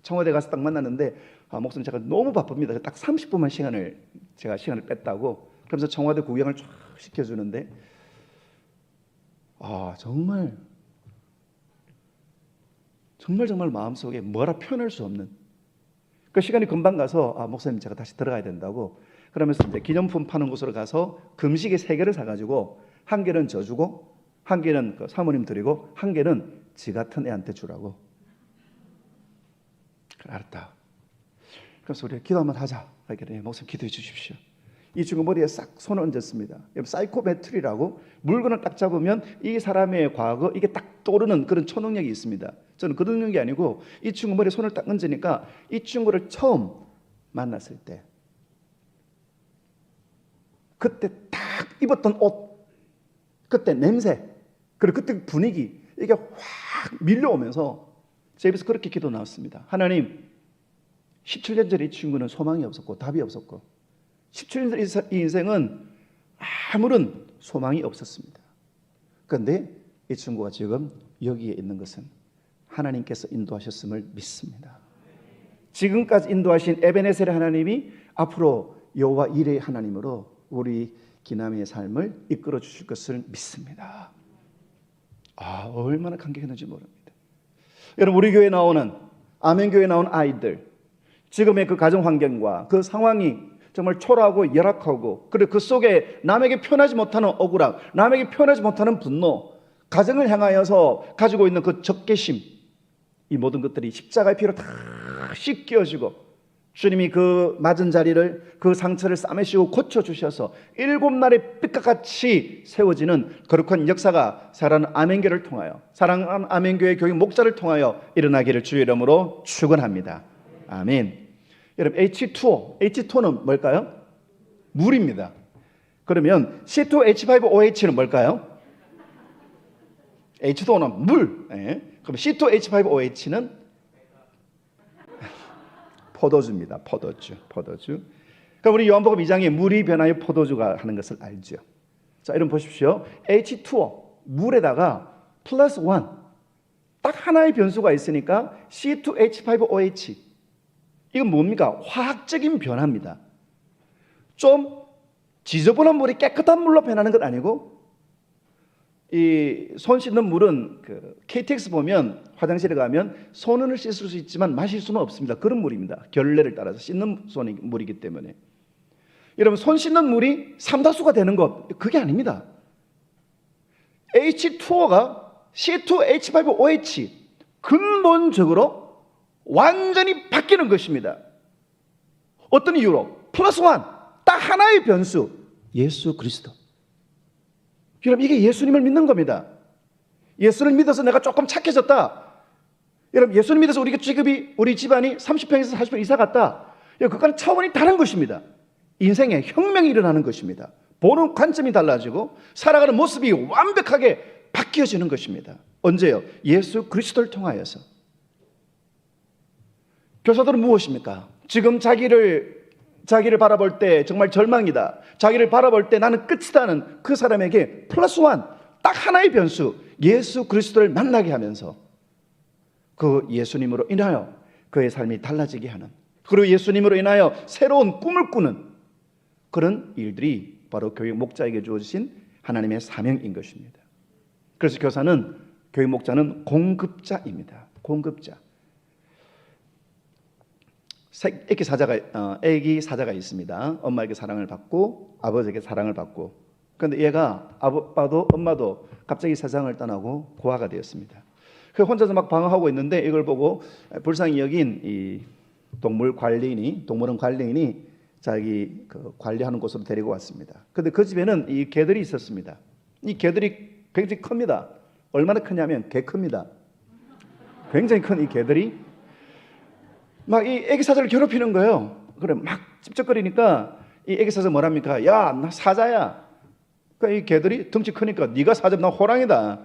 청와대 가서 딱 만났는데 목사님 제가 너무 바쁩니다. 딱 30분만 시간을 뺐다고 그러면서 청와대 구경을 쫙 시켜주는데 정말 마음속에 뭐라 표현할 수 없는 그 시간이 금방 가서 목사님 제가 다시 들어가야 된다고 그러면서 이제 기념품 파는 곳으로 가서 금시계 3개를 사가지고 한 개는 저 주고 한 개는 그 사모님 드리고 한 개는 지 같은 애한테 주라고. 그래, 알았다. 그래서 우리 기도 한번 하자. 그래, 목사님 기도해 주십시오. 이 친구 머리에 싹 손을 얹었습니다. 사이코메트리라고 물건을 딱 잡으면 이 사람의 과거 이게 딱 떠오르는 그런 초능력이 있습니다. 저는 그 능력이 아니고 이 친구 머리에 손을 딱 얹으니까 이 친구를 처음 만났을 때 그때 딱 입었던 옷 그때 냄새 그리고 그때 분위기 이게 확 밀려오면서 제 입에서 그렇게 기도 나왔습니다. 하나님 17년 전에 이 친구는 소망이 없었고 답이 없었고 17년 전 이 인생은 아무런 소망이 없었습니다. 그런데 이 친구가 지금 여기에 있는 것은 하나님께서 인도하셨음을 믿습니다. 지금까지 인도하신 에베네셀의 하나님이 앞으로 여호와 이레의 하나님으로 우리 기남이의 삶을 이끌어 주실 것을 믿습니다. 얼마나 감격했는지 모릅니다. 여러분 우리 교회에 나오는 아멘교회에 나온 아이들 지금의 그 가정 환경과 그 상황이 정말 초라하고 열악하고 그리고 그 속에 남에게 표현하지 못하는 억울함 남에게 표현하지 못하는 분노 가정을 향하여서 가지고 있는 그 적개심 이 모든 것들이 십자가의 피로 다 씻겨지고 주님이 그 맞은 자리를 그 상처를 싸매시고 고쳐주셔서 7날의 삐까같이 세워지는 거룩한 역사가 사랑하는 아멘교회를 통하여 사랑하는 아멘교회 교육 목자를 통하여 일어나기를 주의 이름으로 축원합니다. 아멘. 여러분 H2O는 뭘까요? 물입니다. 그러면 C2H5OH는 뭘까요? H2O는 물. 그럼 C2H5OH는 포도주입니다. 포도주. 그럼 우리 요한복음 2장에 물이 변하여 포도주가 하는 것을 알죠. 자, 여러분 보십시오. H2O 물에다가 플러스 1 딱 하나의 변수가 있으니까 C2H5OH 이건 뭡니까? 화학적인 변화입니다. 좀 지저분한 물이 깨끗한 물로 변하는 것 아니고 이 손 씻는 물은 그 KTX 보면 화장실에 가면 손을 씻을 수 있지만 마실 수는 없습니다. 그런 물입니다. 결례를 따라서 씻는 손이 물이기 때문에. 여러분, 손 씻는 물이 삼다수가 되는 것, 그게 아닙니다. H2O가 C2H5OH 근본적으로 완전히 바뀌는 것입니다. 어떤 이유로? 플러스 원, 딱 하나의 변수, 예수 그리스도. 여러분, 이게 예수님을 믿는 겁니다. 예수를 믿어서 내가 조금 착해졌다. 여러분, 예수를 믿어서 우리 집안이 30평에서 40평 이사 갔다. 여러분, 그거는 차원이 다른 것입니다. 인생에 혁명이 일어나는 것입니다. 보는 관점이 달라지고 살아가는 모습이 완벽하게 바뀌어지는 것입니다. 언제요? 예수 그리스도를 통하여서. 교사들은 무엇입니까? 지금 자기를 바라볼 때 정말 절망이다, 자기를 바라볼 때 나는 끝이다는 그 사람에게 플러스 원, 딱 하나의 변수, 예수 그리스도를 만나게 하면서 그 예수님으로 인하여 그의 삶이 달라지게 하는, 그리고 예수님으로 인하여 새로운 꿈을 꾸는 그런 일들이 바로 교육 목자에게 주어진 하나님의 사명인 것입니다. 그래서 교육 목자는 공급자입니다. 공급자. 애기 사자가 있습니다. 엄마에게 사랑을 받고 아버지에게 사랑을 받고, 그런데 얘가 아빠도 엄마도 갑자기 세상을 떠나고 고아가 되었습니다. 그 혼자서 막 방황하고 있는데 이걸 보고 불쌍히 여긴 이 동물원 관리인이 자기 그 관리하는 곳으로 데리고 왔습니다. 그런데 그 집에는 이 개들이 있었습니다. 이 개들이 굉장히 큽니다. 얼마나 크냐면 개 큽니다. 굉장히 큰 이 개들이 막 이 애기 사자를 괴롭히는 거예요. 그래, 막 찝쩍거리니까 이 애기 사자 뭐랍니까? 야, 나 사자야. 그러니까 이 개들이 덩치 크니까 네가 사자면 나 호랑이다.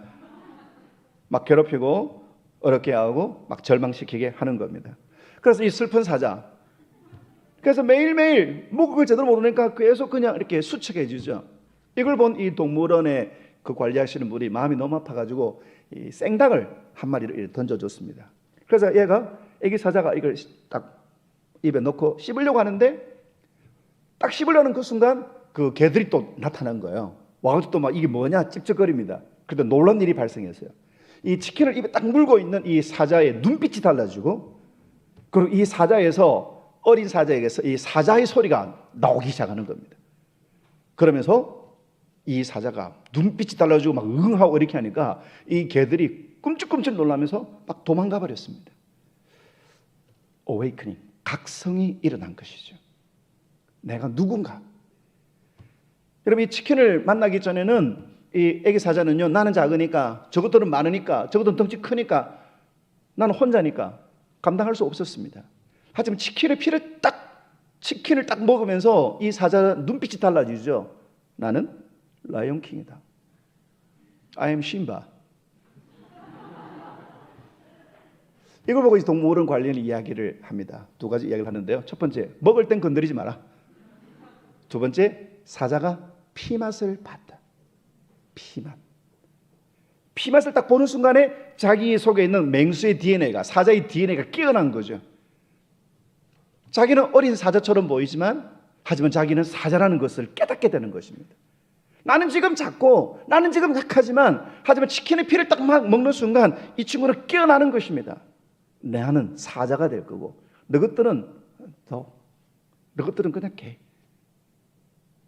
막 괴롭히고 어렵게 하고 막 절망시키게 하는 겁니다. 그래서 이 슬픈 사자, 그래서 매일매일 목욕을 제대로 못 하니까 계속 그냥 이렇게 수척해 지죠. 이걸 본 이 동물원에 그 관리하시는 분이 마음이 너무 아파가지고 이 생닭을 한 마리를 던져줬습니다. 그래서 얘가, 애기 사자가 이걸 딱 입에 넣고 씹으려고 하는데, 딱 씹으려는 그 순간 그 개들이 또 나타난 거예요. 와가지고 또 막 이게 뭐냐 찝쩍거립니다. 그런데 놀란 일이 발생했어요. 이 치킨을 입에 딱 물고 있는 이 사자의 눈빛이 달라지고, 그리고 이 사자에서, 어린 사자에게서 이 사자의 소리가 나오기 시작하는 겁니다. 그러면서 이 사자가 눈빛이 달라지고 막 응하고 이렇게 하니까 이 개들이 꿈찔꿈찔 놀라면서 막 도망가 버렸습니다. 어웨이크닝, 각성이 일어난 것이죠. 내가 누군가. 여러분, 이 치킨을 만나기 전에는 이 애기 사자는요, 나는 작으니까, 저것들은 많으니까, 저것들은 덩치 크니까, 나는 혼자니까 감당할 수 없었습니다. 하지만 치킨을 딱 먹으면서 이 사자 눈빛이 달라지죠. 나는 라이온킹이다. I am Simba. 이걸 보고 동물원 관리인이 이야기를 합니다. 두 가지 이야기를 하는데요. 첫 번째, 먹을 땐 건드리지 마라. 두 번째, 사자가 피맛을 봤다. 피맛을 딱 보는 순간에 자기 속에 있는 맹수의 DNA가, 사자의 DNA가 깨어난 거죠. 자기는 어린 사자처럼 보이지만, 하지만 자기는 사자라는 것을 깨닫게 되는 것입니다. 나는 지금 작고, 나는 지금 약하지만, 하지만 치킨의 피를 딱 막 먹는 순간 이 친구는 깨어나는 것입니다. 나는 사자가 될 거고, 너것들은 그냥 개.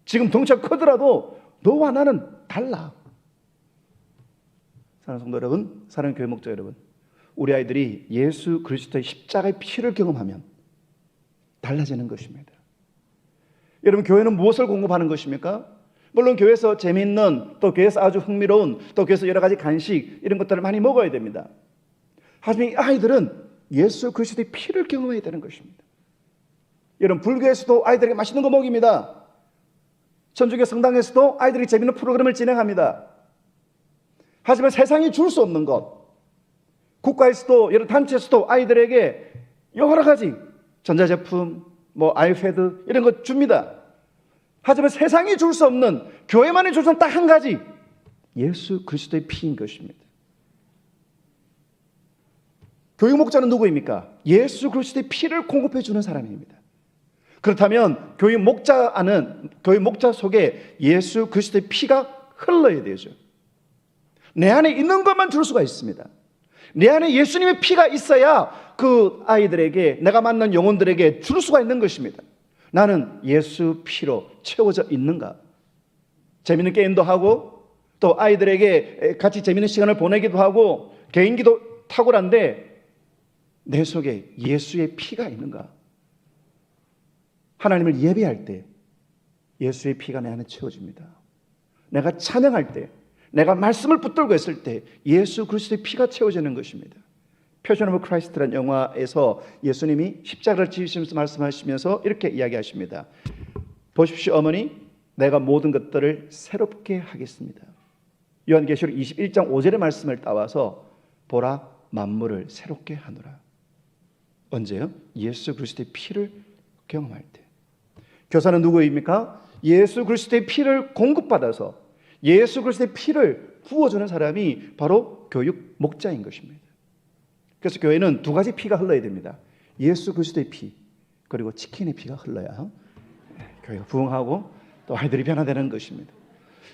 지금 덩치가 크더라도 너와 나는 달라. 사랑하는 성도 여러분, 사랑하는 교회 목자 여러분, 우리 아이들이 예수 그리스도의 십자가의 피를 경험하면 달라지는 것입니다. 여러분, 교회는 무엇을 공급하는 것입니까? 물론 교회에서 재미있는, 또 교회에서 아주 흥미로운, 또 교회에서 여러 가지 간식 이런 것들을 많이 먹어야 됩니다. 하지만 이 아이들은 예수 그리스도의 피를 경험해야 되는 것입니다. 여러분, 불교에서도 아이들에게 맛있는 거 먹입니다. 천주교 성당에서도 아이들이 재미있는 프로그램을 진행합니다. 하지만 세상이 줄 수 없는 것, 국가에서도 여러 단체에서도 아이들에게 여러 가지 전자제품, 아이패드 이런 거 줍니다. 하지만 세상이 줄 수 없는, 교회만이 줄 수 없는 딱 한 가지, 예수 그리스도의 피인 것입니다. 교육 목자는 누구입니까? 예수 그리스도의 피를 공급해 주는 사람입니다. 그렇다면 교육 목자 속에 예수 그리스도의 피가 흘러야 되죠. 내 안에 있는 것만 줄 수가 있습니다. 내 안에 예수님의 피가 있어야 그 아이들에게, 내가 만난 영혼들에게 줄 수가 있는 것입니다. 나는 예수 피로 채워져 있는가? 재미있는 게임도 하고 또 아이들에게 같이 재미있는 시간을 보내기도 하고 개인기도 탁월한데 내 속에 예수의 피가 있는가? 하나님을 예배할 때 예수의 피가 내 안에 채워집니다. 내가 찬양할 때, 내가 말씀을 붙들고 있을 때 예수 그리스도의 피가 채워지는 것입니다. 패션 오브 크라이스트라는 영화에서 예수님이 십자가를 지시면서 말씀하시면서 이렇게 이야기하십니다. 보십시오 어머니, 내가 모든 것들을 새롭게 하겠습니다. 요한계시록 21장 5절의 말씀을 따와서 보라 만물을 새롭게 하노라. 언제요? 예수 그리스도의 피를 경험할 때. 교사는 누구입니까? 예수 그리스도의 피를 공급받아서 예수 그리스도의 피를 부어주는 사람이 바로 교육 목자인 것입니다. 그래서 교회는 두 가지 피가 흘러야 됩니다. 예수 그리스도의 피, 그리고 치킨의 피가 흘러야 교회가 부흥하고 또 아이들이 변화되는 것입니다.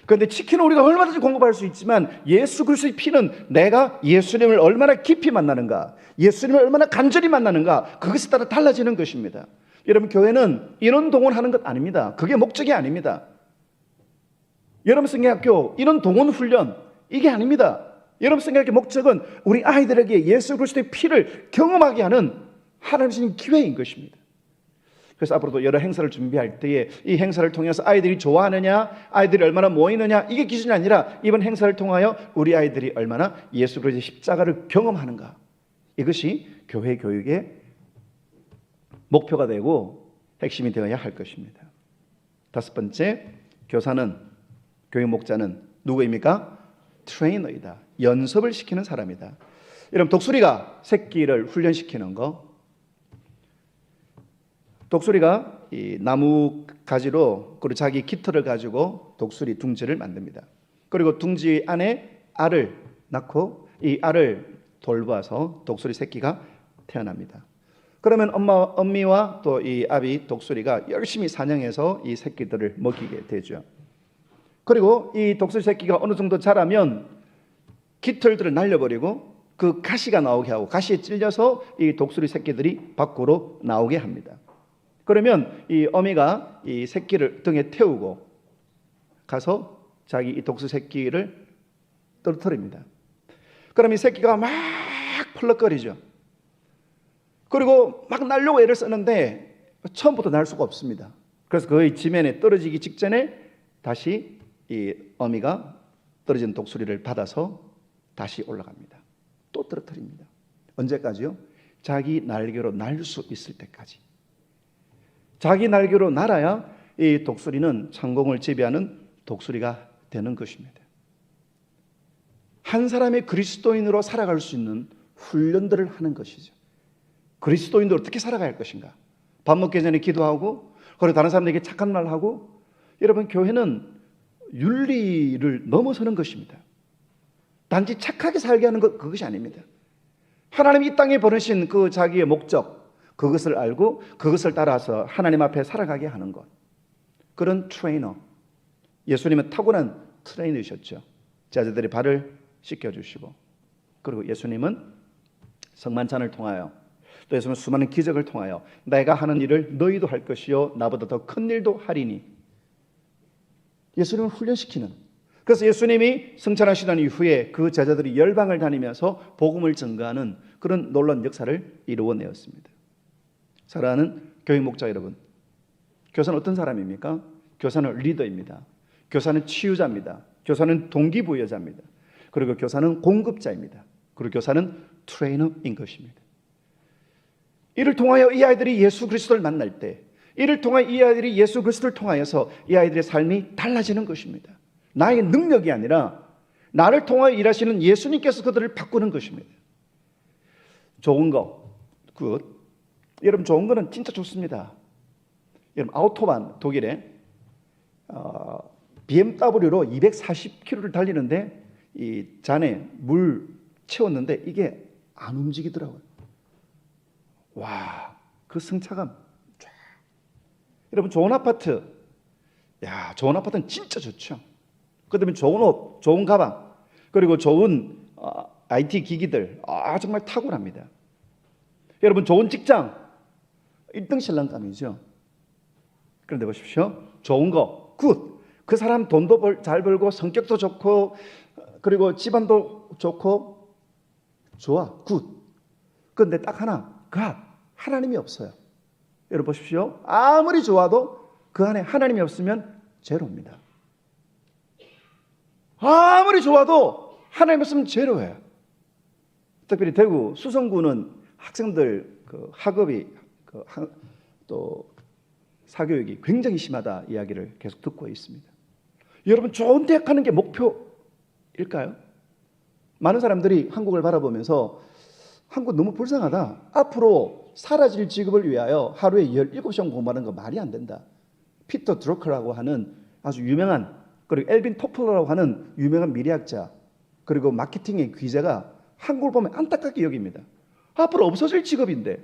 그런데 치킨은 우리가 얼마든지 공급할 수 있지만 예수 그리스도의 피는 내가 예수님을 얼마나 깊이 만나는가, 예수님을 얼마나 간절히 만나는가, 그것에 따라 달라지는 것입니다. 여러분, 교회는 인원 동원하는 것 아닙니다. 그게 목적이 아닙니다. 여러분 성경학교 인원 동원 훈련, 이게 아닙니다. 여러분 성경학교 목적은 우리 아이들에게 예수 그리스도의 피를 경험하게 하는 하나님 주신 기회인 것입니다. 그래서 앞으로도 여러 행사를 준비할 때에 이 행사를 통해서 아이들이 좋아하느냐, 아이들이 얼마나 모이느냐, 이게 기준이 아니라 이번 행사를 통하여 우리 아이들이 얼마나 예수 그리스도의 십자가를 경험하는가, 이것이 교회 교육의 목표가 되고 핵심이 되어야 할 것입니다. 다섯 번째, 교사는, 교육 목자는 누구입니까? 트레이너이다. 연습을 시키는 사람이다. 여러분, 독수리가 새끼를 훈련시키는 거, 독수리가 이 나무 가지로 그리고 자기 깃털을 가지고 독수리 둥지를 만듭니다. 그리고 둥지 안에 알을 낳고 이 알을 돌봐서 독수리 새끼가 태어납니다. 그러면 엄미와 또 이 아비 독수리가 열심히 사냥해서 이 새끼들을 먹이게 되죠. 그리고 이 독수리 새끼가 어느 정도 자라면 깃털들을 날려버리고 그 가시가 나오게 하고 가시에 찔려서 이 독수리 새끼들이 밖으로 나오게 합니다. 그러면 이 어미가 이 새끼를 등에 태우고 가서 자기 이 독수리 새끼를 떨어뜨립니다. 그럼 이 새끼가 막 펄럭거리죠. 그리고 막 날려고 애를 쓰는데 처음부터 날 수가 없습니다. 그래서 거의 지면에 떨어지기 직전에 다시 이 어미가 떨어진 독수리를 받아서 다시 올라갑니다. 또 떨어뜨립니다. 언제까지요? 자기 날개로 날 수 있을 때까지. 자기 날개로 날아야 이 독수리는 창공을 지배하는 독수리가 되는 것입니다. 한 사람의 그리스도인으로 살아갈 수 있는 훈련들을 하는 것이죠. 그리스도인도 어떻게 살아가야 할 것인가? 밥 먹기 전에 기도하고, 그리고 다른 사람들에게 착한 말 하고. 여러분, 교회는 윤리를 넘어서는 것입니다. 단지 착하게 살게 하는 것, 그것이 아닙니다. 하나님이 이 땅에 보내신 그 자기의 목적, 그것을 알고 그것을 따라서 하나님 앞에 살아가게 하는 것, 그런 트레이너. 예수님은 탁월한 트레이너이셨죠. 제자들이 발을 씻겨주시고, 그리고 예수님은 성만찬을 통하여, 또 예수님은 수많은 기적을 통하여 내가 하는 일을 너희도 할 것이요 나보다 더 큰 일도 하리니, 예수님을 훈련시키는. 그래서 예수님이 승천하시던 이후에 그 제자들이 열방을 다니면서 복음을 전가하는 그런 놀라운 역사를 이루어내었습니다. 사랑하는 교육 목자 여러분, 교사는 어떤 사람입니까? 교사는 리더입니다. 교사는 치유자입니다. 교사는 동기부여자입니다. 그리고 교사는 공급자입니다. 그리고 교사는 트레이너인 것입니다. 이를 통하여 이 아이들이 예수 그리스도를 만날 때, 이를 통하여 이 아이들이 예수 그리스도를 통하여서 이 아이들의 삶이 달라지는 것입니다. 나의 능력이 아니라 나를 통하여 일하시는 예수님께서 그들을 바꾸는 것입니다. 좋은 거, 굿. 여러분, 좋은 거는 진짜 좋습니다. 여러분, 아우토반 독일에 BMW로 240km를 달리는데 이 잔에 물 채웠는데 이게 안 움직이더라고요. 와, 그 승차감. 쫙. 여러분, 좋은 아파트, 야, 좋은 아파트는 진짜 좋죠. 그다음에 좋은 옷, 좋은 가방, 그리고 좋은 IT 기기들 정말 탁월합니다. 여러분 좋은 직장 1등 신랑감이죠. 그런데 보십시오. 좋은 거 굿. 그 사람 돈도 잘 벌고 성격도 좋고 그리고 집안도 좋고 좋아 굿. 그런데 딱 하나 하나님이 없어요. 여러분 보십시오. 아무리 좋아도 그 안에 하나님이 없으면 제로입니다. 아무리 좋아도 하나님 없으면 제로예요. 특별히 대구 수성구는 학생들 학업이 또 사교육이 굉장히 심하다 이야기를 계속 듣고 있습니다. 여러분 좋은 대학 가는 게 목표일까요? 많은 사람들이 한국을 바라보면서 한국 너무 불쌍하다. 앞으로 사라질 직업을 위하여 하루에 17시간 공부하는 거 말이 안 된다. 피터 드러커라고 하는 아주 유명한 그리고 엘빈 토플러라고 하는 유명한 미래학자 그리고 마케팅의 귀재가 한국을 보면 안타깝게 여깁니다. 앞으로 없어질 직업인데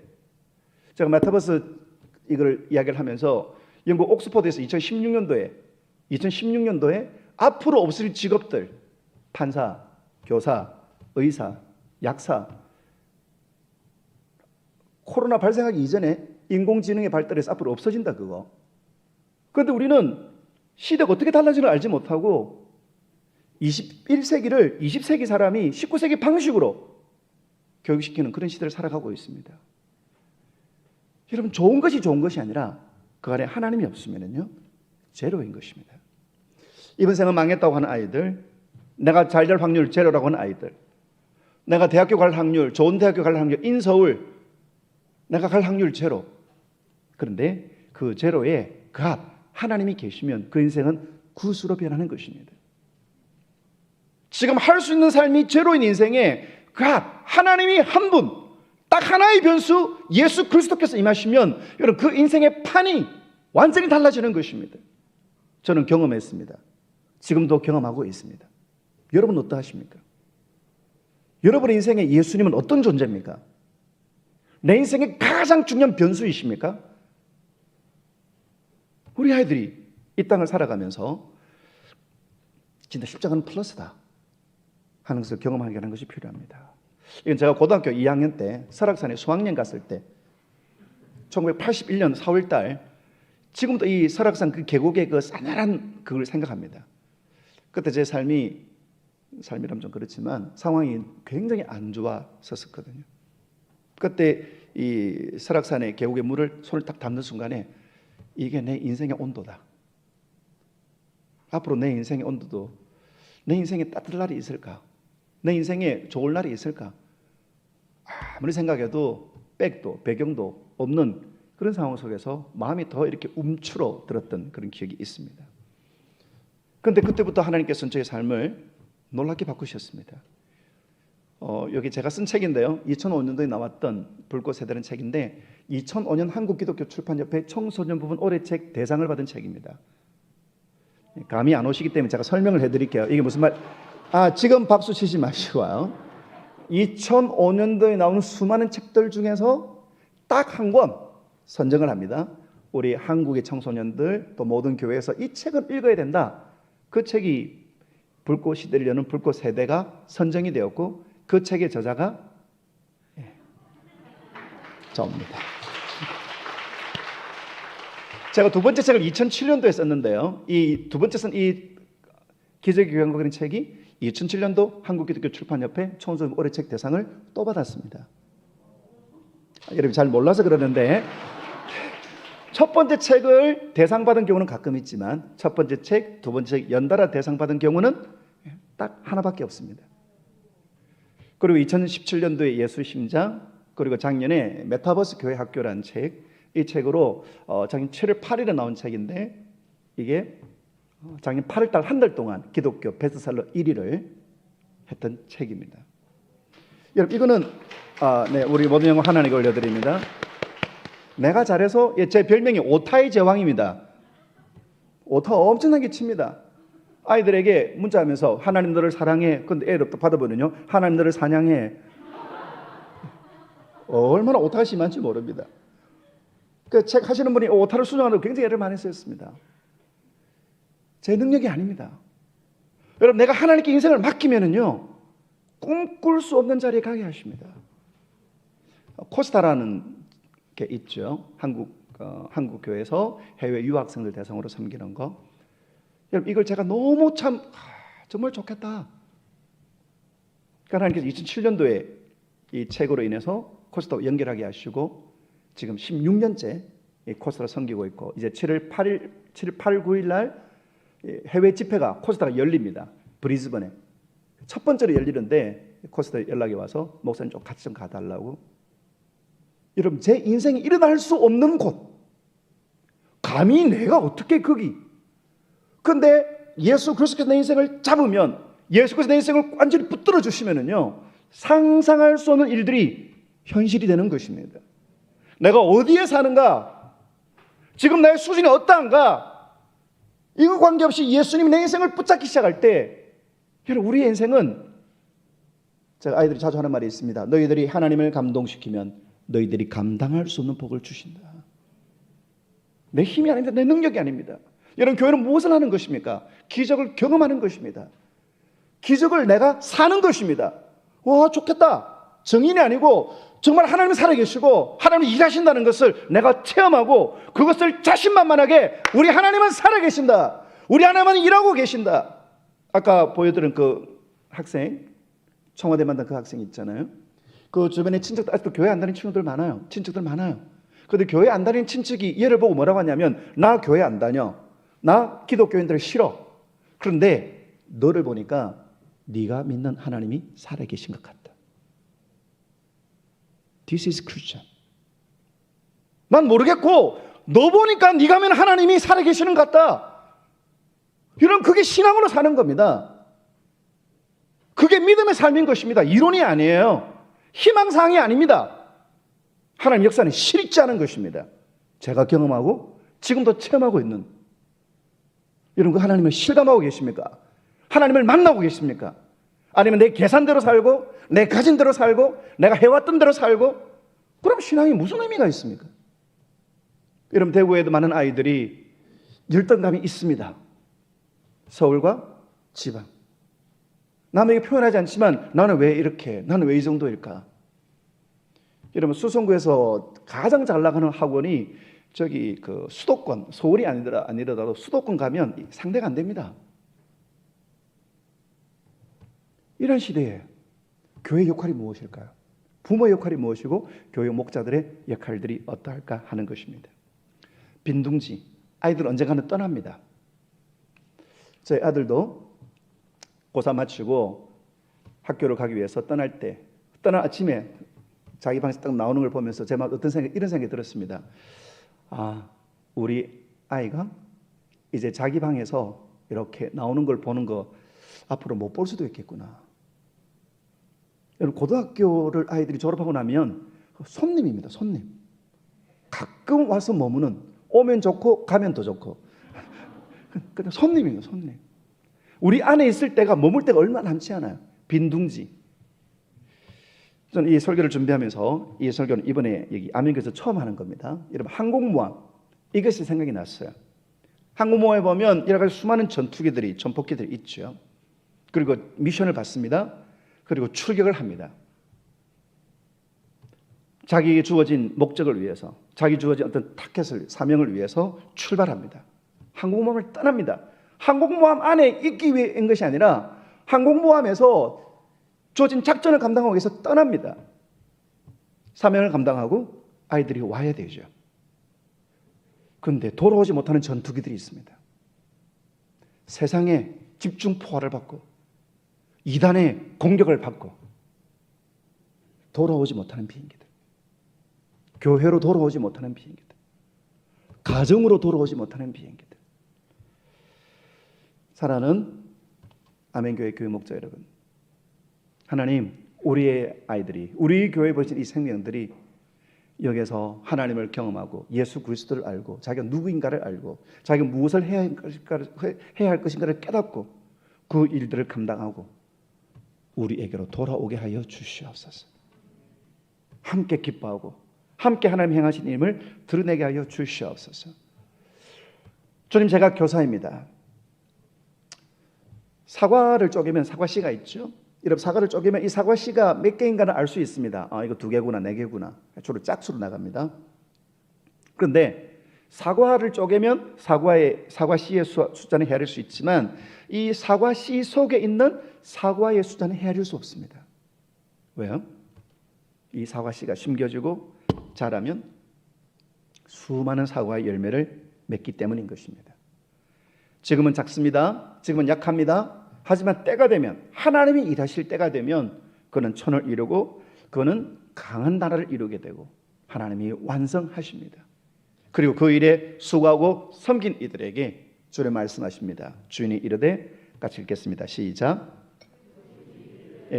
제가 메타버스 이걸 이야기를 하면서 영국 옥스퍼드에서 2016년도에 앞으로 없을 직업들 판사, 교사, 의사, 약사 코로나 발생하기 이전에 인공지능의 발달에서 앞으로 없어진다 그거. 그런데 우리는 시대가 어떻게 달라지는지 알지 못하고 21세기를 20세기 사람이 19세기 방식으로 교육시키는 그런 시대를 살아가고 있습니다. 여러분 좋은 것이 좋은 것이 아니라 그 안에 하나님이 없으면요 제로인 것입니다. 이번 생은 망했다고 하는 아이들, 내가 잘 될 확률 제로라고 하는 아이들, 내가 대학교 갈 확률, 좋은 대학교 갈 확률, 인서울 내가 갈 확률 제로. 그런데 그 제로에 하나님이 계시면 그 인생은 구수로 변하는 것입니다. 지금 할 수 있는 삶이 제로인 인생에 하나님이 한 분, 딱 하나의 변수 예수 그리스도께서 임하시면 여러분 그 인생의 판이 완전히 달라지는 것입니다. 저는 경험했습니다. 지금도 경험하고 있습니다. 여러분 어떠하십니까? 여러분의 인생에 예수님은 어떤 존재입니까? 내 인생의 가장 중요한 변수이십니까? 우리 아이들이 이 땅을 살아가면서 진짜 십자가는 플러스다 하는 것을 경험하게 하는 것이 필요합니다. 이건 제가 고등학교 2학년 때 설악산에 수학여행 갔을 때 1981년 4월 달 지금도 이 설악산 그 계곡의 그 싸늘한 그걸 생각합니다. 그때 제 삶이라면 좀 그렇지만 상황이 굉장히 안 좋았었거든요. 그때 이 설악산의 계곡의 물을 손을 딱 담는 순간에 이게 내 인생의 온도다. 앞으로 내 인생의 온도도 내 인생에 따뜻할 날이 있을까? 내 인생에 좋을 날이 있을까? 아무리 생각해도 백도 배경도 없는 그런 상황 속에서 마음이 더 이렇게 움츠러 들었던 그런 기억이 있습니다. 그런데 그때부터 하나님께서는 저의 삶을 놀랍게 바꾸셨습니다. 여기 제가 쓴 책인데요. 2005년도에 나왔던 불꽃세대라는 책인데 2005년 한국기독교 출판협회 청소년 부분 올해책 대상을 받은 책입니다. 감이 안 오시기 때문에 제가 설명을 해드릴게요. 이게 무슨 말? 지금 박수 치지 마시고요. 2005년도에 나온 수많은 책들 중에서 딱 한 권 선정을 합니다. 우리 한국의 청소년들 또 모든 교회에서 이 책을 읽어야 된다. 그 책이 불꽃 시대를 여는 불꽃 세대가 선정이 되었고 그 책의 저자가 저입니다. 제가 두 번째 책을 2007년도에 썼는데요. 이 두 번째 쓴 이 기적의 교양곡이라는 책이 2007년도 한국기독교 출판협회 청소년 올해책 대상을 또 받았습니다. 여러분 잘 몰라서 그러는데 첫 번째 책을 대상 받은 경우는 가끔 있지만 첫 번째 책, 두 번째 책 연달아 대상 받은 경우는 딱 하나밖에 없습니다. 그리고 2017년도에 예수심장, 그리고 작년에 메타버스 교회 학교라는 책, 이 책으로 작년 7월 8일에 나온 책인데 이게 작년 8월 달 한 달 동안 기독교 베스트셀러 1위를 했던 책입니다. 여러분 이거는 우리 모든 영혼 하나님께 올려드립니다. 내가 잘해서 제 별명이 오타의 제왕입니다. 오타 엄청나게 칩니다. 아이들에게 문자하면서 하나님 너를 사랑해. 근데 애를 또 받아보면요 하나님 너를 사냥해. 얼마나 오타가 심한지 모릅니다. 그 책 하시는 분이 오타를 수정하려고 굉장히 애를 많이 썼습니다. 제 능력이 아닙니다. 여러분, 내가 하나님께 인생을 맡기면은요, 꿈꿀 수 없는 자리에 가게 하십니다. 코스타라는 게 있죠. 한국 교회에서 해외 유학생들 대상으로 섬기는 거. 여러분, 이걸 제가 너무 정말 좋겠다. 하나님께서 2007년도에 이 책으로 인해서 코스타와 연결하게 하시고 지금 16년째 이 코스타를 섬기고 있고, 이제 7월 8일, 9일 날 해외 집회가 코스타가 열립니다. 브리즈번에 첫 번째로 열리는데 코스타 연락이 와서 목사님 좀 같이 좀 가달라고. 여러분, 제 인생에 일어날 수 없는 곳, 감히 내가 어떻게 거기. 근데 예수 그리스도께서 내 인생을 잡으면, 예수께서 내 인생을 완전히 붙들어 주시면은요, 상상할 수 없는 일들이 현실이 되는 것입니다. 내가 어디에 사는가, 지금 나의 수준이 어떠한가, 이거 관계없이 예수님이 내 인생을 붙잡기 시작할 때, 여러분, 우리의 인생은, 제가 아이들이 자주 하는 말이 있습니다. 너희들이 하나님을 감동시키면 너희들이 감당할 수 없는 복을 주신다. 내 힘이 아닙니다. 내 능력이 아닙니다. 여러분, 교회는 무엇을 하는 것입니까? 기적을 경험하는 것입니다. 기적을 내가 사는 것입니다. 와, 좋겠다. 정인이 아니고 정말 하나님이 살아계시고 하나님이 일하신다는 것을 내가 체험하고, 그것을 자신만만하게 우리 하나님은 살아계신다, 우리 하나님은 일하고 계신다. 아까 보여드린 그 학생, 청와대 만난 그 학생 있잖아요. 그 주변에 친척들, 아직도 교회 안 다니는 친구들 많아요. 친척들 많아요. 근데 교회 안 다니는 친척이 얘를 보고 뭐라고 하냐면, 나 교회 안 다녀, 나 기독교인들 싫어. 그런데 너를 보니까 네가 믿는 하나님이 살아계신 것 같다. This is Christian. 난 모르겠고 너 보니까 네가 믿는 하나님이 살아계시는 것 같다. 이런, 그게 신앙으로 사는 겁니다. 그게 믿음의 삶인 것입니다. 이론이 아니에요. 희망사항이 아닙니다. 하나님 역사는 실익지 않은 것입니다. 제가 경험하고 지금도 체험하고 있는, 여러분, 그 하나님을 실감하고 계십니까? 하나님을 만나고 계십니까? 아니면 내 계산대로 살고 내 가진 대로 살고 내가 해왔던 대로 살고, 그럼 신앙이 무슨 의미가 있습니까? 여러분, 대구에도 많은 아이들이 열등감이 있습니다. 서울과 지방. 남에게 표현하지 않지만 나는 왜 이렇게, 나는 왜 이 정도일까? 여러분, 수성구에서 가장 잘 나가는 학원이 저기 그 수도권, 서울이 아니더라도 수도권 가면 상대가 안 됩니다. 이런 시대에 교회의 역할이 무엇일까요? 부모의 역할이 무엇이고 교회 목자들의 역할들이 어떠할까 하는 것입니다. 빈둥지, 아이들 언젠가는 떠납니다. 저희 아들도 고3 마치고 학교를 가기 위해서 떠날 아침에 자기 방에서 딱 나오는 걸 보면서 제 마음 이런 생각이 들었습니다. 아, 우리 아이가 이제 자기 방에서 이렇게 나오는 걸 보는 거 앞으로 못 볼 수도 있겠구나. 여러분, 고등학교를 아이들이 졸업하고 나면 손님입니다. 손님. 가끔 와서 머무는, 오면 좋고 가면 더 좋고. 근데 손님이에요. 손님. 우리 안에 있을 때가, 머물 때가 얼마 남지 않아요. 빈둥지. 저는 이 설교를 준비하면서, 이 설교는 이번에 여기 아멘교에서 처음 하는 겁니다. 여러분, 항공모함, 이것이 생각이 났어요. 항공모함에 보면 여러 가지 수많은 전투기들이, 전폭기들이 있죠. 그리고 미션을 받습니다. 그리고 출격을 합니다. 자기에게 주어진 목적을 위해서, 자기 주어진 어떤 타켓을, 사명을 위해서 출발합니다. 항공모함을 떠납니다. 항공모함 안에 있기 위한 것이 아니라 항공모함에서 주어진 작전을 감당하기 위해서 떠납니다. 사명을 감당하고 아이들이 와야 되죠. 그런데 돌아오지 못하는 전투기들이 있습니다. 세상에 집중 포화를 받고 이단의 공격을 받고 돌아오지 못하는 비행기들, 교회로 돌아오지 못하는 비행기들, 가정으로 돌아오지 못하는 비행기들. 사랑하는 아멘교회 교회 목자 여러분, 하나님, 우리의 아이들이, 우리 교회에 보신 이 생명들이 여기서 하나님을 경험하고 예수 그리스도를 알고 자기가 누구인가를 알고 자기가 무엇을 해야 할 것인가를 깨닫고 그 일들을 감당하고 우리에게로 돌아오게 하여 주시옵소서. 함께 기뻐하고 함께 하나님 행하신 일을 드러내게 하여 주시옵소서. 주님, 제가 교사입니다. 사과를 쪼개면 사과씨가 있죠. 여러분 사과를 쪼개면 이 사과씨가 몇 개인가는 알 수 있습니다. 이거 2개구나 4개구나. 주로 짝수로 나갑니다. 그런데 사과를 쪼개면 사과씨의 숫자는 헤아릴 수 있지만 이 사과씨 속에 있는 사과의 숫자는 헤아릴 수 없습니다. 왜요? 이 사과씨가 심겨지고 자라면 수많은 사과의 열매를 맺기 때문인 것입니다. 지금은 작습니다. 지금은 약합니다. 하지만 때가 되면, 하나님이 일하실 때가 되면 그는 천을 이루고 그는 강한 나라를 이루게 되고 하나님이 완성하십니다. 그리고 그 일에 수고하고 섬긴 이들에게 주님 말씀하십니다. 주인이 이르되, 같이 읽겠습니다. 시작.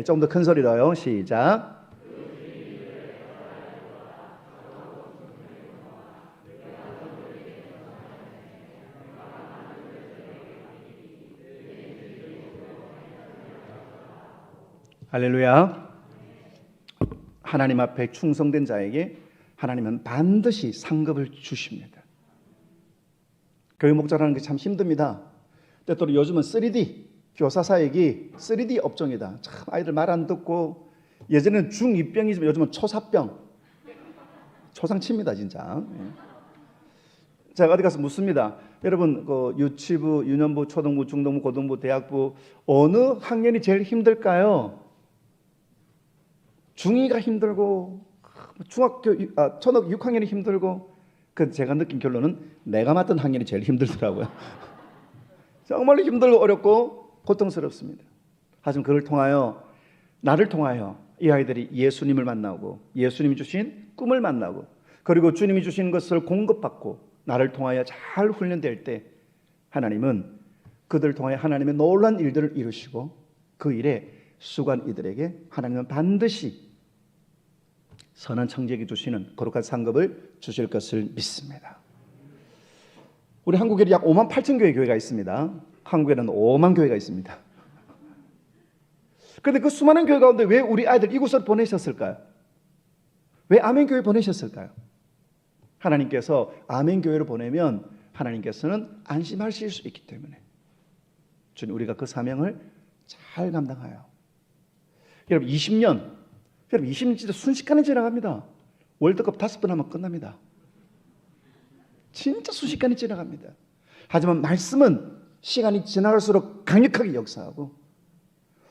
좀 더 큰 소리로요. 시작. 할렐루야. 하나님 앞에 충성된 자에게 하나님은 반드시 상급을 주십니다. 교육 목자라는 게 참 힘듭니다. 때때로 요즘은 3D 교사 사역이 3D 업종이다. 참 아이들 말 안 듣고, 예전에는 중2병이지만 요즘은 초사병, 초상칩니다 진짜. 제가 어디 가서 묻습니다. 여러분 그 유치부, 유년부, 초등부, 중등부, 고등부, 대학부 어느 학년이 제일 힘들까요? 중2가 힘들고 초등 6학년이 힘들고, 그 제가 느낀 결론은 내가 맡은 학년이 제일 힘들더라고요. 정말로 힘들고 어렵고 고통스럽습니다. 하지만 그걸 통하여, 나를 통하여 이 아이들이 예수님을 만나고 예수님이 주신 꿈을 만나고 그리고 주님이 주신 것을 공급받고 나를 통하여 잘 훈련될 때 하나님은 그들을 통하여 하나님의 놀라운 일들을 이루시고 그 일에 수고한 이들에게 하나님은 반드시 선한 청지에게 주시는 거룩한 상급을 주실 것을 믿습니다. 우리 한국에 약 5만 8천 교회 교회가 있습니다. 한국에는 5만 교회가 있습니다. 그런데 그 수많은 교회 가운데 왜 우리 아이들 이곳으로 보내셨을까요? 왜 아멘교회 보내셨을까요? 하나님께서 아멘교회로 보내면 하나님께서는 안심하실 수 있기 때문에 주님, 우리가 그 사명을 잘 감당하여, 여러분 20년 진짜 순식간에 지나갑니다. 월드컵 5번 하면 끝납니다. 진짜 순식간에 지나갑니다. 하지만 말씀은 시간이 지나갈수록 강력하게 역사하고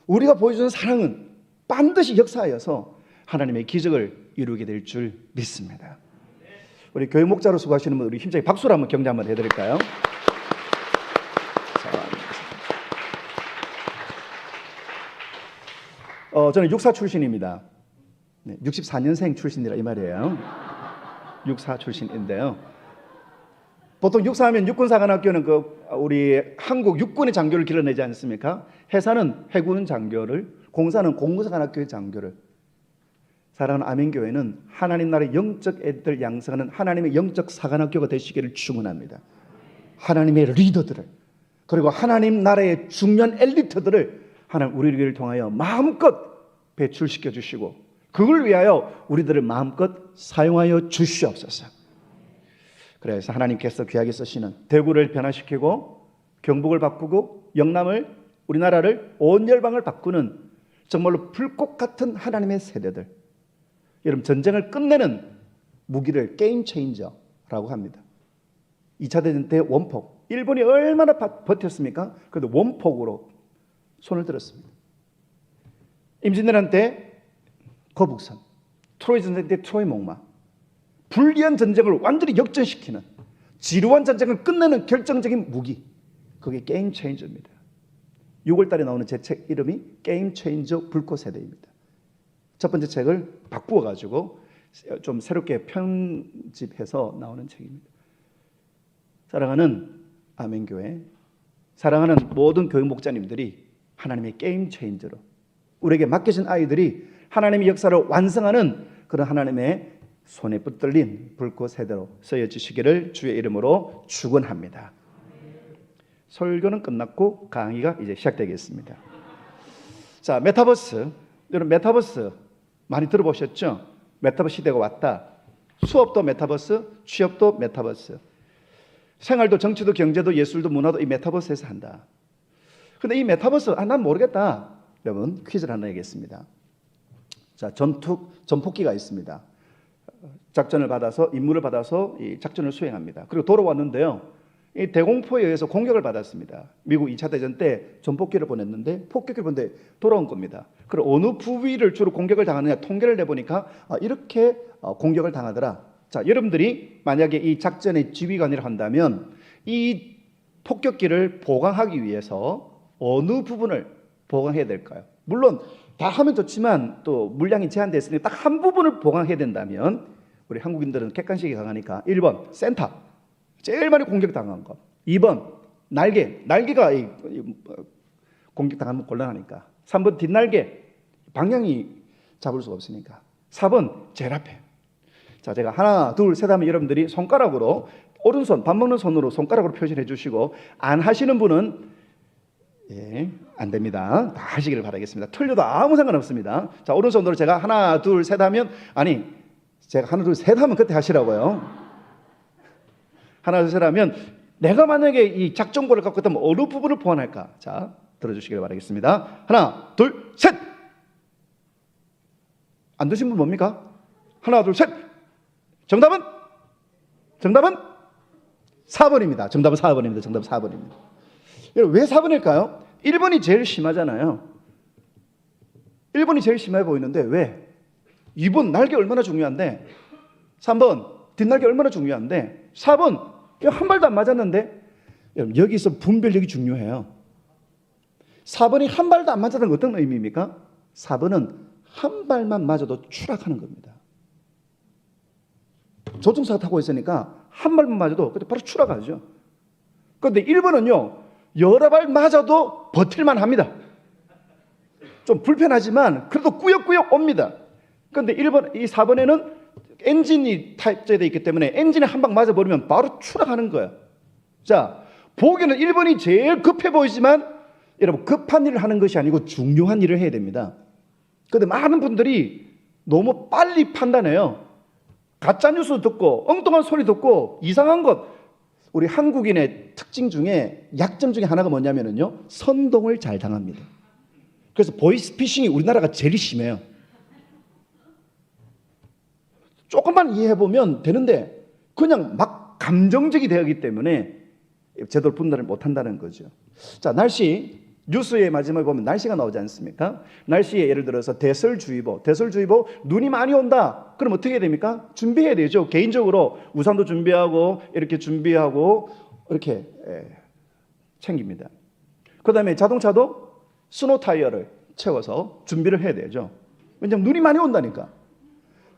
우리가 보여주는 사랑은 반드시 역사하여서 하나님의 기적을 이루게 될 줄 믿습니다. 우리 교회 목자로 수고하시는 분, 우리 힘차게 박수로 한번 격려 한번 해드릴까요? 저는 육사 출신입니다. 64년생 출신이라 이 말이에요. 육사 출신인데요. 보통 육사하면 육군사관학교는 우리 한국 육군의 장교를 길러내지 않습니까? 해사는 해군 장교를, 공사는 공군사관학교의 장교를. 사랑하는 아멘교회는 하나님 나라의 영적 애들 양성하는 하나님의 영적 사관학교가 되시기를 축원합니다. 하나님의 리더들을, 그리고 하나님 나라의 중요한 엘리트들을 하나님 우리를 통하여 마음껏 배출시켜 주시고 그걸 위하여 우리들을 마음껏 사용하여 주시옵소서. 그래서 하나님께서 귀하게 쓰시는 대구를 변화시키고 경북을 바꾸고 영남을, 우리나라를, 온 열방을 바꾸는 정말로 불꽃 같은 하나님의 세대들, 여러분 전쟁을 끝내는 무기를 게임 체인저라고 합니다. 2차 대전 때 원폭, 일본이 얼마나 버텼습니까? 그래도 원폭으로 손을 들었습니다. 임진왜란 때 거북선, 트로이 전쟁 때 트로이 목마, 불리한 전쟁을 완전히 역전시키는, 지루한 전쟁을 끝내는 결정적인 무기, 그게 게임 체인저입니다. 6월 달에 나오는 제 책 이름이 게임 체인저 불꽃 세대입니다. 첫 번째 책을 바꾸어 가지고 좀 새롭게 편집해서 나오는 책입니다. 사랑하는 아멘교회, 사랑하는 모든 교육 목자님들이 하나님의 게임 체인저로 우리에게 맡겨진 아이들이 하나님의 역사를 완성하는 그런 하나님의 손에 붙들린 불꽃 세대로 쓰여지시기를 주의 이름으로 축원합니다. 설교는 끝났고 강의가 이제 시작되겠습니다. 자, 메타버스. 여러분 메타버스 많이 들어보셨죠? 메타버스 시대가 왔다. 수업도 메타버스, 취업도 메타버스. 생활도 정치도 경제도 예술도 문화도 이 메타버스에서 한다. 근데 이 메타버스 난 모르겠다. 여러분 퀴즈를 하나 내겠습니다. 자, 전폭기가 있습니다. 작전을 받아서 임무를 받아서 이 작전을 수행합니다. 그리고 돌아왔는데요. 이 대공포에 의해서 공격을 받았습니다. 미국 2차 대전 때 전폭기를 보냈는데 폭격기를 보냈는데 돌아온 겁니다. 그리고 어느 부위를 주로 공격을 당하느냐 통계를 내보니까 이렇게 공격을 당하더라. 자, 여러분들이 만약에 이 작전의 지휘관이라 한다면 이 폭격기를 보강하기 위해서 어느 부분을 보강해야 될까요? 물론 다 하면 좋지만 또 물량이 제한되어 있으니 딱 한 부분을 보강해야 된다면 우리 한국인들은 객관식이 강하니까 1번 센터, 제일 많이 공격당한 것. 2번 날개가 공격당하면 곤란하니까. 3번 뒷날개, 방향이 잡을 수가 없으니까. 4번 제일 앞에. 자, 제가 하나 둘 셋 하면 여러분들이 손가락으로 오른손 밥 먹는 손으로 손가락으로 표시해 주시고 안 하시는 분은 안 됩니다. 다 하시기를 바라겠습니다. 틀려도 아무 상관없습니다. 자, 오른손으로 제가 하나 둘 셋 하면 제가 하나 둘 셋 하면 그때 하시라고요. 하나 둘 셋 하면 내가 만약에 이 작전권을 갖고 있다면 어느 부분을 보완할까? 자, 들어주시길 바라겠습니다. 하나 둘 셋. 안 드신 분 뭡니까? 하나 둘 셋. 정답은 4번입니다. 정답은 4번입니다. 정답은 4번입니다. 여러분 왜 4번일까요? 1번이 제일 심하잖아요. 1번이 제일 심해 보이는데 왜? 2번 날개 얼마나 중요한데 3번 뒷날개 얼마나 중요한데 4번 한 발도 안 맞았는데 여러분 여기서 분별력이 중요해요. 4번이 한 발도 안 맞았다는 건 어떤 의미입니까? 4번은 한 발만 맞아도 추락하는 겁니다. 조종사가 타고 있으니까 한 발만 맞아도 그때 바로 추락하죠. 그런데 1번은요 여러 발 맞아도 버틸만 합니다. 좀 불편하지만 그래도 꾸역꾸역 옵니다. 그런데 4번에는 엔진이 탑재되어 있기 때문에 엔진에 한 방 맞아버리면 바로 추락하는 거예요. 자, 보기에는 1번이 제일 급해 보이지만 여러분 급한 일을 하는 것이 아니고 중요한 일을 해야 됩니다. 그런데 많은 분들이 너무 빨리 판단해요. 가짜뉴스 듣고 엉뚱한 소리 듣고 이상한 것. 우리 한국인의 특징 중에 약점 중에 하나가 뭐냐면요 선동을 잘 당합니다. 그래서 보이스피싱이 우리나라가 제일 심해요. 조금만 이해해보면 되는데 그냥 막 감정적이 되기 때문에 제대로 분별을 못한다는 거죠. 자, 날씨 뉴스의 마지막에 보면 날씨가 나오지 않습니까? 날씨에 예를 들어서 대설주의보 눈이 많이 온다. 그럼 어떻게 해야 됩니까? 준비해야 되죠. 개인적으로 우산도 준비하고 이렇게 챙깁니다. 그 다음에 자동차도 스노 타이어를 채워서 준비를 해야 되죠. 왜냐하면 눈이 많이 온다니까.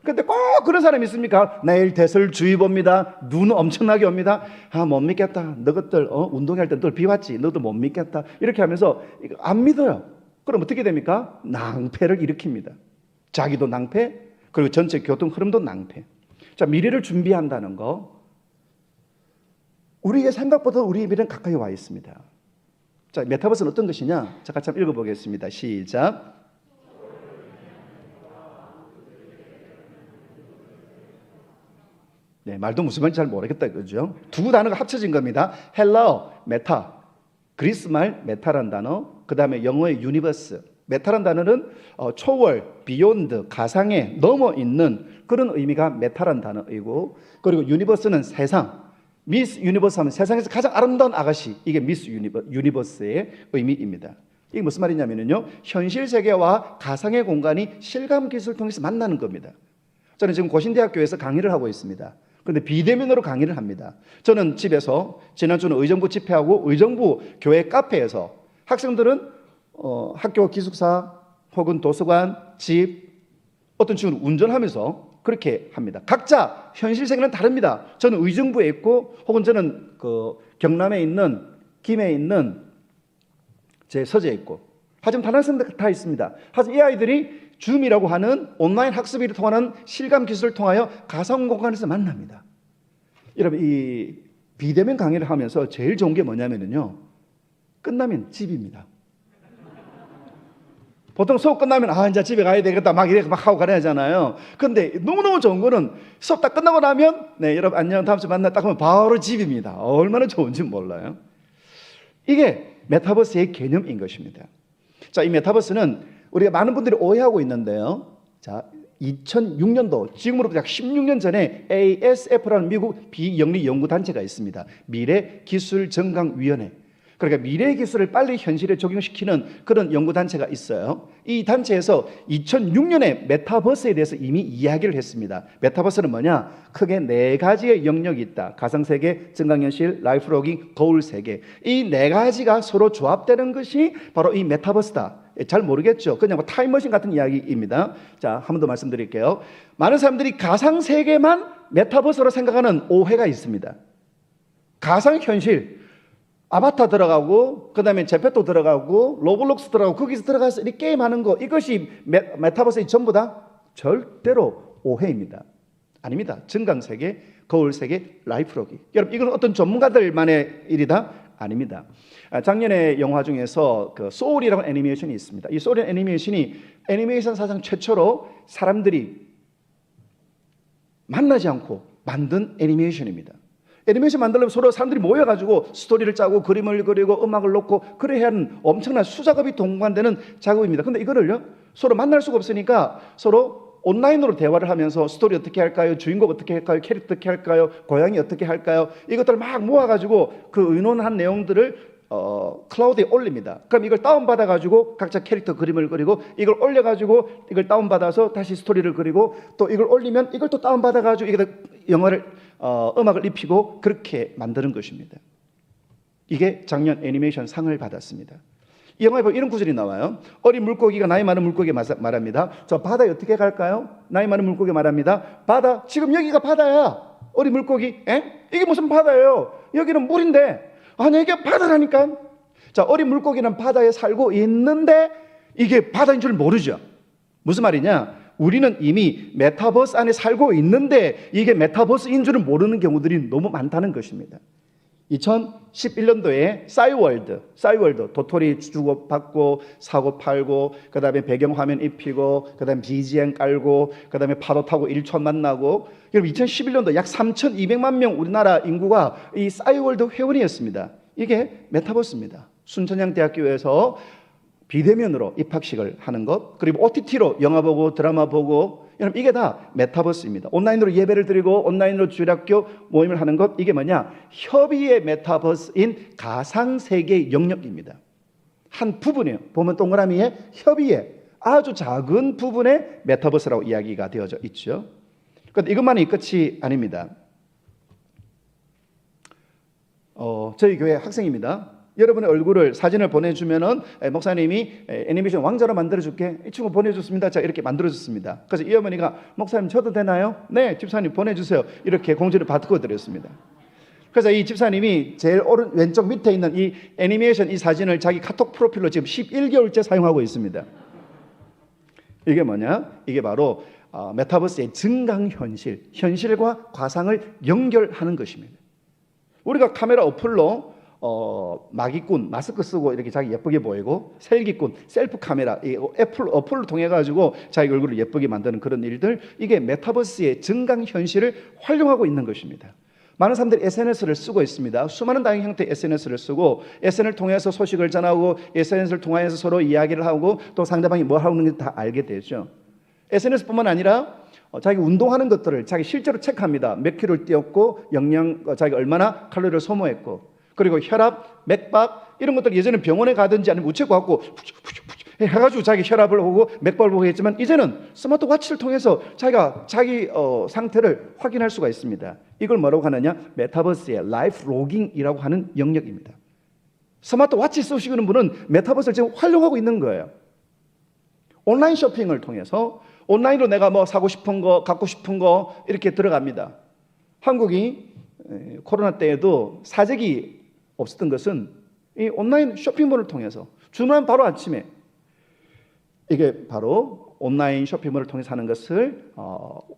근데 꼭 그런 사람이 있습니까? 내일 대설주의보입니다. 눈 엄청나게 옵니다. 못 믿겠다. 너희들 운동할 때 늘 비 왔지. 너도 못 믿겠다. 이렇게 하면서 안 믿어요. 그럼 어떻게 됩니까? 낭패를 일으킵니다. 자기도 낭패, 그리고 전체 교통 흐름도 낭패. 자, 미래를 준비한다는 거. 우리의 생각보다 우리의 미래는 가까이 와 있습니다. 자, 메타버스는 어떤 것이냐? 자, 같이 한번 읽어보겠습니다. 시작. 네, 말도 무슨 말인지 잘 모르겠다 그죠? 두 단어가 합쳐진 겁니다. 헬라어 메타, 그리스 말 메타란 단어, 그 다음에 영어의 유니버스. 메타란 단어는 초월, 비욘드, 가상에 넘어 있는 그런 의미가 메타란 단어이고, 그리고 유니버스는 세상. 미스 유니버스 하면 세상에서 가장 아름다운 아가씨, 이게 미스 유니버스의 의미입니다. 이게 무슨 말이냐면요, 현실 세계와 가상의 공간이 실감 기술을 통해서 만나는 겁니다. 저는 지금 고신대학교에서 강의를 하고 있습니다. 그런데 비대면으로 강의를 합니다. 저는 집에서, 지난주는 의정부 집회하고 의정부 교회 카페에서 학생들은 학교 기숙사 혹은 도서관, 집, 어떤 친구는 운전하면서 그렇게 합니다. 각자 현실 세계는 다릅니다. 저는 의정부에 있고 혹은 저는 경남에 있는, 김해에 있는 제 서재에 있고, 하지만 다른 학생들 다 있습니다. 하지만 이 아이들이 줌이라고 하는 온라인 학습을 통하는 실감 기술을 통하여 가상 공간에서 만납니다. 여러분, 이 비대면 강의를 하면서 제일 좋은 게 뭐냐면요, 끝나면 집입니다. 보통 수업 끝나면 이제 집에 가야 되겠다 막 이렇게 막 하고 가야 하잖아요. 그런데 너무너무 좋은 거는 수업 딱 끝나고 나면 네, 여러분 안녕 다음 주에 만나 딱 하면 바로 집입니다. 얼마나 좋은지 몰라요. 이게 메타버스의 개념인 것입니다. 자, 이 메타버스는 우리가 많은 분들이 오해하고 있는데요. 자, 2006년도, 지금으로부터 약 16년 전에 ASF라는 미국 비영리 연구단체가 있습니다. 미래기술정강위원회. 그러니까 미래 기술을 빨리 현실에 적용시키는 그런 연구단체가 있어요. 이 단체에서 2006년에 메타버스에 대해서 이미 이야기를 했습니다. 메타버스는 뭐냐? 크게 네 가지의 영역이 있다. 가상세계, 증강현실, 라이프로깅, 거울세계. 이 네 가지가 서로 조합되는 것이 바로 이 메타버스다. 잘 모르겠죠. 그냥 뭐 타임머신 같은 이야기입니다. 자, 한 번 더 말씀드릴게요. 많은 사람들이 가상세계만 메타버스로 생각하는 오해가 있습니다. 가상현실, 아바타 들어가고 그다음에 제페토 들어가고 로블록스 들어가고 거기서 들어가서 이 게임하는 거, 이것이 메타버스의 전부다? 절대로 오해입니다. 아닙니다. 증강세계, 거울세계, 라이프로기. 여러분, 이건 어떤 전문가들만의 일이다? 아닙니다. 작년에 영화 중에서 그 소울이라고 애니메이션이 있습니다. 이 소울 애니메이션이 애니메이션 사상 최초로 사람들이 만나지 않고 만든 애니메이션입니다. 애니메이션 만들려면 서로 사람들이 모여가지고 스토리를 짜고 그림을 그리고 음악을 넣고 그래야 하는 엄청난 수작업이 동반되는 작업입니다. 근데 이거를요, 서로 만날 수가 없으니까 서로 온라인으로 대화를 하면서 스토리 어떻게 할까요? 주인공 어떻게 할까요? 캐릭터 어떻게 할까요? 고양이 어떻게 할까요? 이것들을 막 모아가지고 그 의논한 내용들을 클라우드에 올립니다. 그럼 이걸 다운받아가지고 각자 캐릭터 그림을 그리고 이걸 올려가지고 이걸 다운받아서 다시 스토리를 그리고 또 이걸 올리면 이걸 또 다운받아가지고 이걸 영화를 음악을 입히고 그렇게 만드는 것입니다. 이게 작년 애니메이션 상을 받았습니다. 이 영화에 보면 이런 구절이 나와요. 어린 물고기가 나이 많은 물고기에 말합니다. 저 바다에 어떻게 갈까요? 나이 많은 물고기에 말합니다. 바다, 지금 여기가 바다야. 어린 물고기, 이게 무슨 바다예요? 여기는 물인데. 아니, 이게 바다라니까. 자, 어린 물고기는 바다에 살고 있는데 이게 바다인 줄 모르죠. 무슨 말이냐? 우리는 이미 메타버스 안에 살고 있는데 이게 메타버스인 줄은 모르는 경우들이 너무 많다는 것입니다. 2011년도에 싸이월드 도토리 주고 받고 사고 팔고 그다음에 배경화면 입히고 그다음에 BGM 깔고 그다음에 파도 타고 일촌 만나고, 여러분 2011년도 약 3,200만 명 우리나라 인구가 이 싸이월드 회원이었습니다. 이게 메타버스입니다. 순천향대학교에서 비대면으로 입학식을 하는 것, 그리고 OTT로 영화 보고 드라마 보고, 여러분 이게 다 메타버스입니다. 온라인으로 예배를 드리고 온라인으로 주일학교 모임을 하는 것, 이게 뭐냐? 협의의 메타버스인 가상세계 영역입니다. 한 부분이에요. 보면 동그라미에 협의의 아주 작은 부분의 메타버스라고 이야기가 되어져 있죠. 그런데 이것만이 끝이 아닙니다. 저희 교회 학생입니다. 여러분의 얼굴을 사진을 보내주면은 목사님이 애니메이션 왕자로 만들어줄게. 이 친구 보내줬습니다. 자, 이렇게 만들어줬습니다. 그래서 이 어머니가 목사님 저도 되나요? 네, 집사님 보내주세요. 이렇게 공지를 받고 드렸습니다. 그래서 이 집사님이 제일 왼쪽 밑에 있는 이 애니메이션 이 사진을 자기 카톡 프로필로 지금 11개월째 사용하고 있습니다. 이게 뭐냐? 이게 바로 메타버스의 증강현실, 현실과 과상을 연결하는 것입니다. 우리가 카메라 어플로 마기꾼 마스크 쓰고 이렇게 자기 예쁘게 보이고, 셀기꾼 셀프 카메라 이 어플을 통해 가지고 자기 얼굴을 예쁘게 만드는 그런 일들, 이게 메타버스의 증강 현실을 활용하고 있는 것입니다. 많은 사람들이 SNS를 쓰고 있습니다. 수많은 다양한 형태의 SNS를 쓰고 SNS를 통해서 소식을 전하고 SNS를 통해서 서로 이야기를 하고 또 상대방이 뭐 하고 있는지 다 알게 되죠. SNS뿐만 아니라 자기 운동하는 것들을 자기 실제로 체크합니다. 몇 킬로를 뛰었고 자기 얼마나 칼로리를 소모했고, 그리고 혈압, 맥박 이런 것들 예전에 병원에 가든지 아니면 우체국 갖고 해가지고 자기 혈압을 보고 맥박을 보고 했지만 이제는 스마트워치를 통해서 자기가 자기 상태를 확인할 수가 있습니다. 이걸 뭐라고 하느냐? 메타버스의 라이프 로깅이라고 하는 영역입니다. 스마트워치 쓰시는 분은 메타버스를 지금 활용하고 있는 거예요. 온라인 쇼핑을 통해서 온라인으로 내가 뭐 사고 싶은 거, 갖고 싶은 거 이렇게 들어갑니다. 한국이 코로나 때에도 사재기 없었던 것은 이 온라인 쇼핑몰을 통해서 주문한 바로 아침에, 이게 바로 온라인 쇼핑몰을 통해서 하는 것을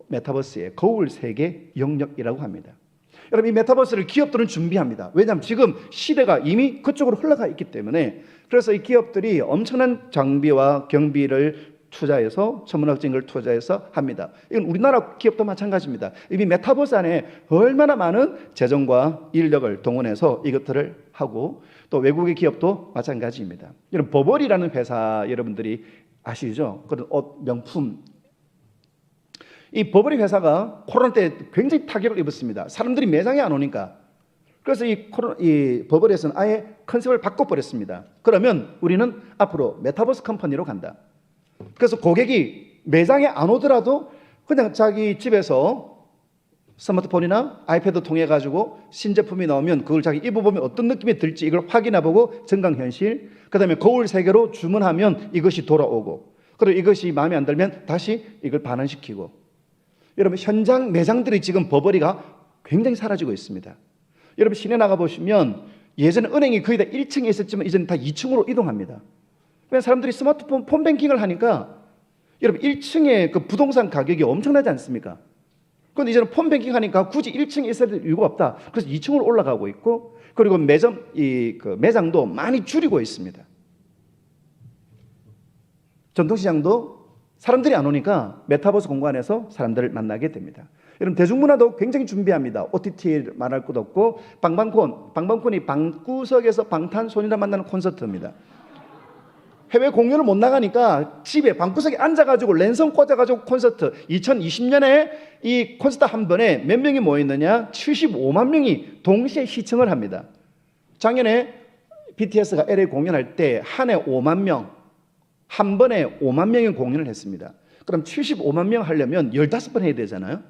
메타버스의 거울 세계 영역이라고 합니다. 여러분, 이 메타버스를 기업들은 준비합니다. 왜냐하면 지금 시대가 이미 그쪽으로 흘러가 있기 때문에. 그래서 이 기업들이 엄청난 장비와 경비를 투자해서 천문학적인 걸 투자해서 합니다. 이건 우리나라 기업도 마찬가지입니다. 이미 메타버스 안에 얼마나 많은 재정과 인력을 동원해서 이것들을 하고, 또 외국의 기업도 마찬가지입니다. 여러분 버버리라는 회사 여러분들이 아시죠? 그런 옷 명품. 이 버버리 회사가 코로나 때 굉장히 타격을 입었습니다. 사람들이 매장에 안 오니까. 그래서 이 버버리에서는 아예 컨셉을 바꿔버렸습니다. 그러면 우리는 앞으로 메타버스 컴퍼니로 간다. 그래서 고객이 매장에 안 오더라도 그냥 자기 집에서 스마트폰이나 아이패드 통해 가지고 신제품이 나오면 그걸 자기 입어보면 어떤 느낌이 들지 이걸 확인해보고 증강현실, 그 다음에 거울 세계로 주문하면 이것이 돌아오고, 그리고 이것이 마음에 안 들면 다시 이걸 반환시키고. 여러분 현장 매장들이 지금 버버리가 굉장히 사라지고 있습니다. 여러분 시내 나가보시면 예전에 은행이 거의 다 1층에 있었지만 이제는 다 2층으로 이동합니다. 왜? 사람들이 스마트폰 폰뱅킹을 하니까 여러분 1층에 그 부동산 가격이 엄청나지 않습니까? 그런데 이제는 폰뱅킹 하니까 굳이 1층에 있어야 될 이유가 없다. 그래서 2층으로 올라가고 있고, 그리고 매장도 많이 줄이고 있습니다. 전통시장도 사람들이 안 오니까 메타버스 공간에서 사람들을 만나게 됩니다. 여러분 대중문화도 굉장히 준비합니다. OTT 말할 것도 없고, 방방콘이 방구석에서 방탄소년단 만나는 콘서트입니다. 해외 공연을 못 나가니까 집에 방구석에 앉아가지고 랜선 꽂아가지고 콘서트. 2020년에 이 콘서트 한 번에 몇 명이 모였느냐? 75만 명이 동시에 시청을 합니다. 작년에 BTS가 LA 공연할 때 한 해 5만 명, 한 번에 5만 명이 공연을 했습니다. 그럼 75만 명 하려면 15번 해야 되잖아요.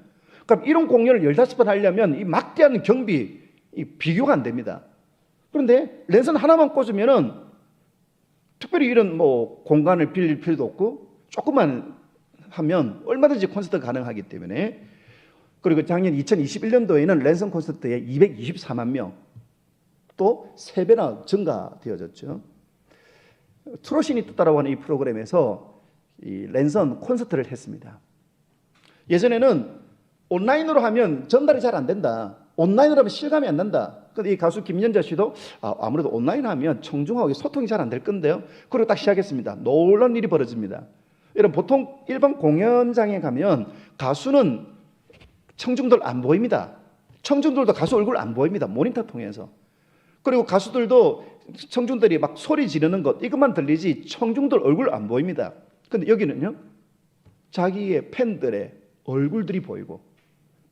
그럼 이런 공연을 15번 하려면 이 막대한 경비 비교가 안 됩니다. 그런데 랜선 하나만 꽂으면은 특별히 이런 뭐 공간을 빌릴 필요도 없고 조금만 하면 얼마든지 콘서트 가능하기 때문에. 그리고 작년 2021년도에는 랜선 콘서트에 224만 명, 또 3배나 증가되어졌죠. 트로신이 떴다라고 하는 이 프로그램에서 이 랜선 콘서트를 했습니다. 예전에는 온라인으로 하면 전달이 잘 안 된다, 온라인으로 하면 실감이 안 난다. 근데 이 가수 김연자 씨도 아무래도 온라인 하면 청중하고 소통이 잘 안 될 건데요. 그리고 딱 시작했습니다. 놀라운 일이 벌어집니다. 여러분 보통 일반 공연장에 가면 가수는 청중들 안 보입니다. 청중들도 가수 얼굴 안 보입니다. 모니터 통해서. 그리고 가수들도 청중들이 막 소리 지르는 것 이것만 들리지 청중들 얼굴 안 보입니다. 근데 여기는요, 자기의 팬들의 얼굴들이 보이고,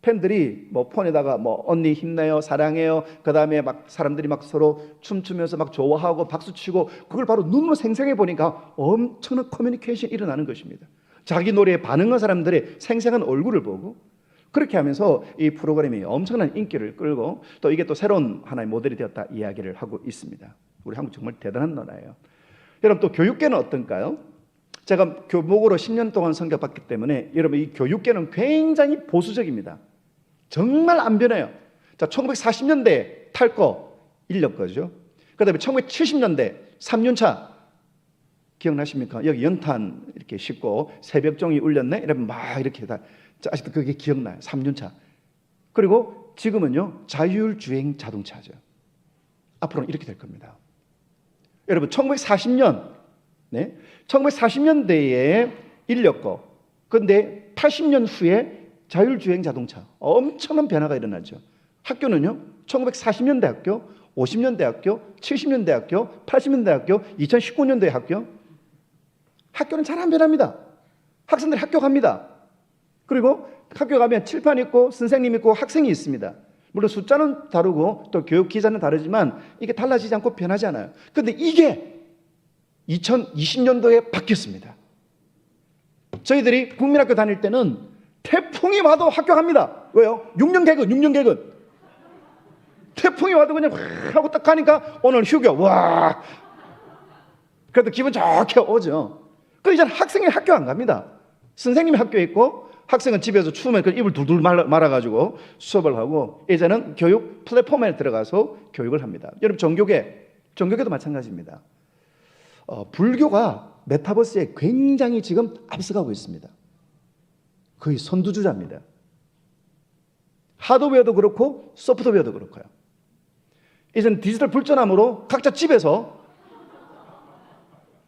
팬들이 뭐 폰에다가 뭐 언니 힘내요, 사랑해요, 그 다음에 막 사람들이 막 서로 춤추면서 막 좋아하고 박수치고, 그걸 바로 눈으로 생생해 보니까 엄청난 커뮤니케이션이 일어나는 것입니다. 자기 노래에 반응한 사람들의 생생한 얼굴을 보고, 그렇게 하면서 이 프로그램이 엄청난 인기를 끌고, 또 이게 또 새로운 하나의 모델이 되었다 이야기를 하고 있습니다. 우리 한국 정말 대단한 나라예요. 여러분 또 교육계는 어떤가요? 제가 교목으로 10년 동안 섬겨봤기 때문에 여러분 이 교육계는 굉장히 보수적입니다. 정말 안 변해요. 자, 1940년대 탈 거 인력거죠. 그다음에 1970년대 3년차 기억나십니까? 여기 연탄 이렇게 싣고 새벽종이 울렸네 이러면 막 이렇게 다, 아직도 그게 기억나요. 3년차. 그리고 지금은요 자율주행 자동차죠. 앞으로는 이렇게 될 겁니다. 여러분 1940년 1940년대에 인력거, 그런데 80년 후에 자율주행 자동차, 엄청난 변화가 일어나죠. 학교는요 1940년대 학교, 50년대 학교, 70년대 학교, 80년대 학교, 2019년도의 학교. 학교는 잘 안 변합니다. 학생들이 학교 갑니다. 그리고 학교 가면 칠판 있고 선생님 있고 학생이 있습니다. 물론 숫자는 다르고 또 교육 기자는 다르지만 이게 달라지지 않고 변하지 않아요. 그런데 이게 2020년도에 바뀌었습니다. 저희들이 국민학교 다닐 때는 태풍이 와도 학교 갑니다. 왜요? 6년 개근. 태풍이 와도 그냥 확 하고 딱 가니까 오늘 휴교. 와. 그래도 기분 좋게 오죠. 그 이제는 학생이 학교 안 갑니다. 선생님이 학교에 있고 학생은 집에서 추우면 그 입을 둘둘 말아가지고 수업을 하고, 이제는 교육 플랫폼에 들어가서 교육을 합니다. 여러분 정교계도 마찬가지입니다. 불교가 메타버스에 굉장히 지금 앞서가고 있습니다. 거의 선두주자입니다. 하드웨어도 그렇고 소프트웨어도 그렇고요. 이제는 디지털 불전함으로 각자 집에서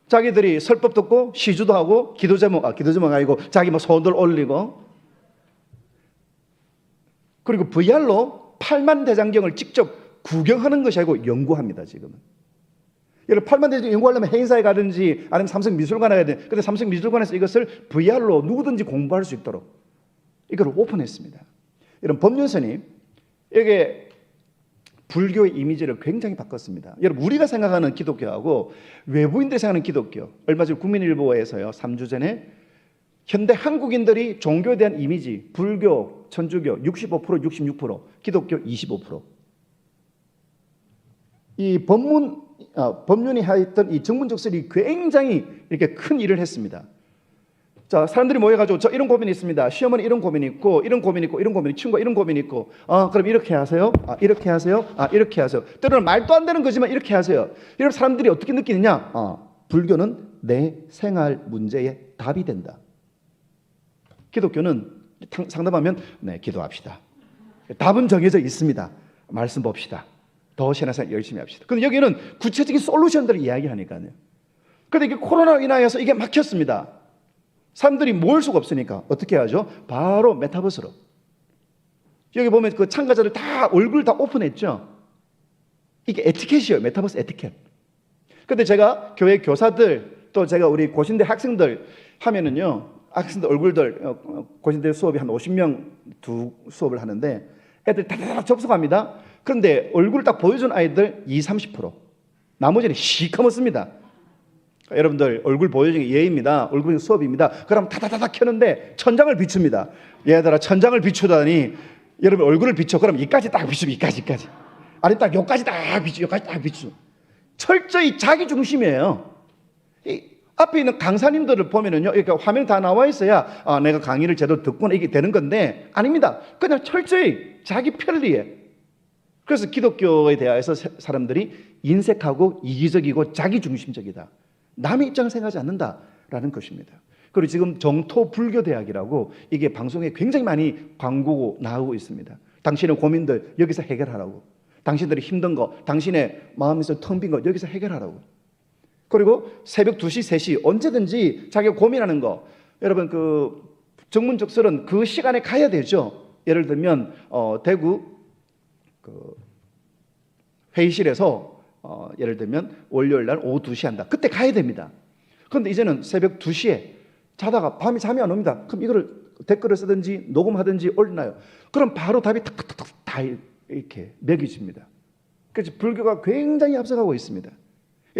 자기들이 설법 듣고 시주도 하고 기도 제목 아니고 자기 뭐 손들 올리고, 그리고 VR로 8만 대장경을 직접 구경하는 것이 아니고 연구합니다. 지금은 여러분 8만 대지 연구하려면 해인사에 가든지 아니면 삼성미술관에 가야 돼. 근데 삼성미술관에서 이것을 VR로 누구든지 공부할 수 있도록 이걸 오픈했습니다. 여러분 법륜스님 이게 불교의 이미지를 굉장히 바꿨습니다. 여러분 우리가 생각하는 기독교하고 외부인들이 생각하는 기독교, 얼마 전 국민일보에서요 3주 전에 현대 한국인들이 종교에 대한 이미지, 불교, 천주교 65%, 66%, 기독교 25%. 이 법륜이 하였던 이 정문적설이 굉장히 이렇게 큰 일을 했습니다. 자, 사람들이 모여가지고 저 이런 고민이 있습니다. 시어머니 이런 고민이 있고, 이런 고민이 있고, 이런 고민이, 친구가 이런 고민이 있고, 그럼 이렇게 하세요. 이렇게 하세요. 이렇게 하세요. 때로는 말도 안 되는 거지만 이렇게 하세요. 이런 사람들이 어떻게 느끼느냐? 불교는 내 생활 문제의 답이 된다. 기독교는 상담하면 네, 기도합시다. 답은 정해져 있습니다. 말씀 봅시다. 더 신앙생활 열심히 합시다. 근데 여기는 구체적인 솔루션들을 이야기하니까요. 근데 이게 코로나로 인하여서 이게 막혔습니다. 사람들이 모일 수가 없으니까 어떻게 하죠? 바로 메타버스로. 여기 보면 그 참가자들 다 얼굴 다 오픈했죠. 이게 에티켓이에요. 메타버스 에티켓. 근데 제가 교회 교사들 또 제가 우리 고신대 학생들 하면은요. 학생들 얼굴들 고신대 수업이 한 50명 두 수업을 하는데 애들 다 접속합니다. 그런데 얼굴을 딱 보여준 아이들 20-30%. 나머지는 시커멓습니다. 여러분들 얼굴 보여주는 게 예입니다. 얼굴 수업입니다. 그럼 다다다다 켜는데 천장을 비춥니다. 얘들아 천장을 비추다니 여러분 얼굴을 비춰. 그럼 이까지 딱 비추면 이까지. 아니 딱 여기까지 딱 비추. 여기까지 딱 비추. 철저히 자기 중심이에요. 이 앞에 있는 강사님들을 보면은요, 이렇게 화면 다 나와 있어야 내가 강의를 제대로 듣구나 이게 되는 건데 아닙니다. 그냥 철저히 자기 편리해. 그래서 기독교에 대해서 사람들이 인색하고 이기적이고 자기 중심적이다. 남의 입장을 생각하지 않는다라는 것입니다. 그리고 지금 정토불교대학이라고 이게 방송에 굉장히 많이 광고 나오고 있습니다. 당신의 고민들 여기서 해결하라고. 당신들이 힘든 거, 당신의 마음에서 텅 빈 거 여기서 해결하라고. 그리고 새벽 2시, 3시 언제든지 자기가 고민하는 거. 여러분 그 정문적설은 그 시간에 가야 되죠. 예를 들면 대구 그 회의실에서 예를 들면 월요일 날 오후 2시 한다. 그때 가야 됩니다. 그런데 이제는 새벽 2시에 자다가 밤에 잠이 안 옵니다. 그럼 이거를 댓글을 쓰든지 녹음하든지 올려놔요. 그럼 바로 답이 탁탁탁탁 다 이렇게 매겨집니다. 그래서 불교가 굉장히 앞서가고 있습니다.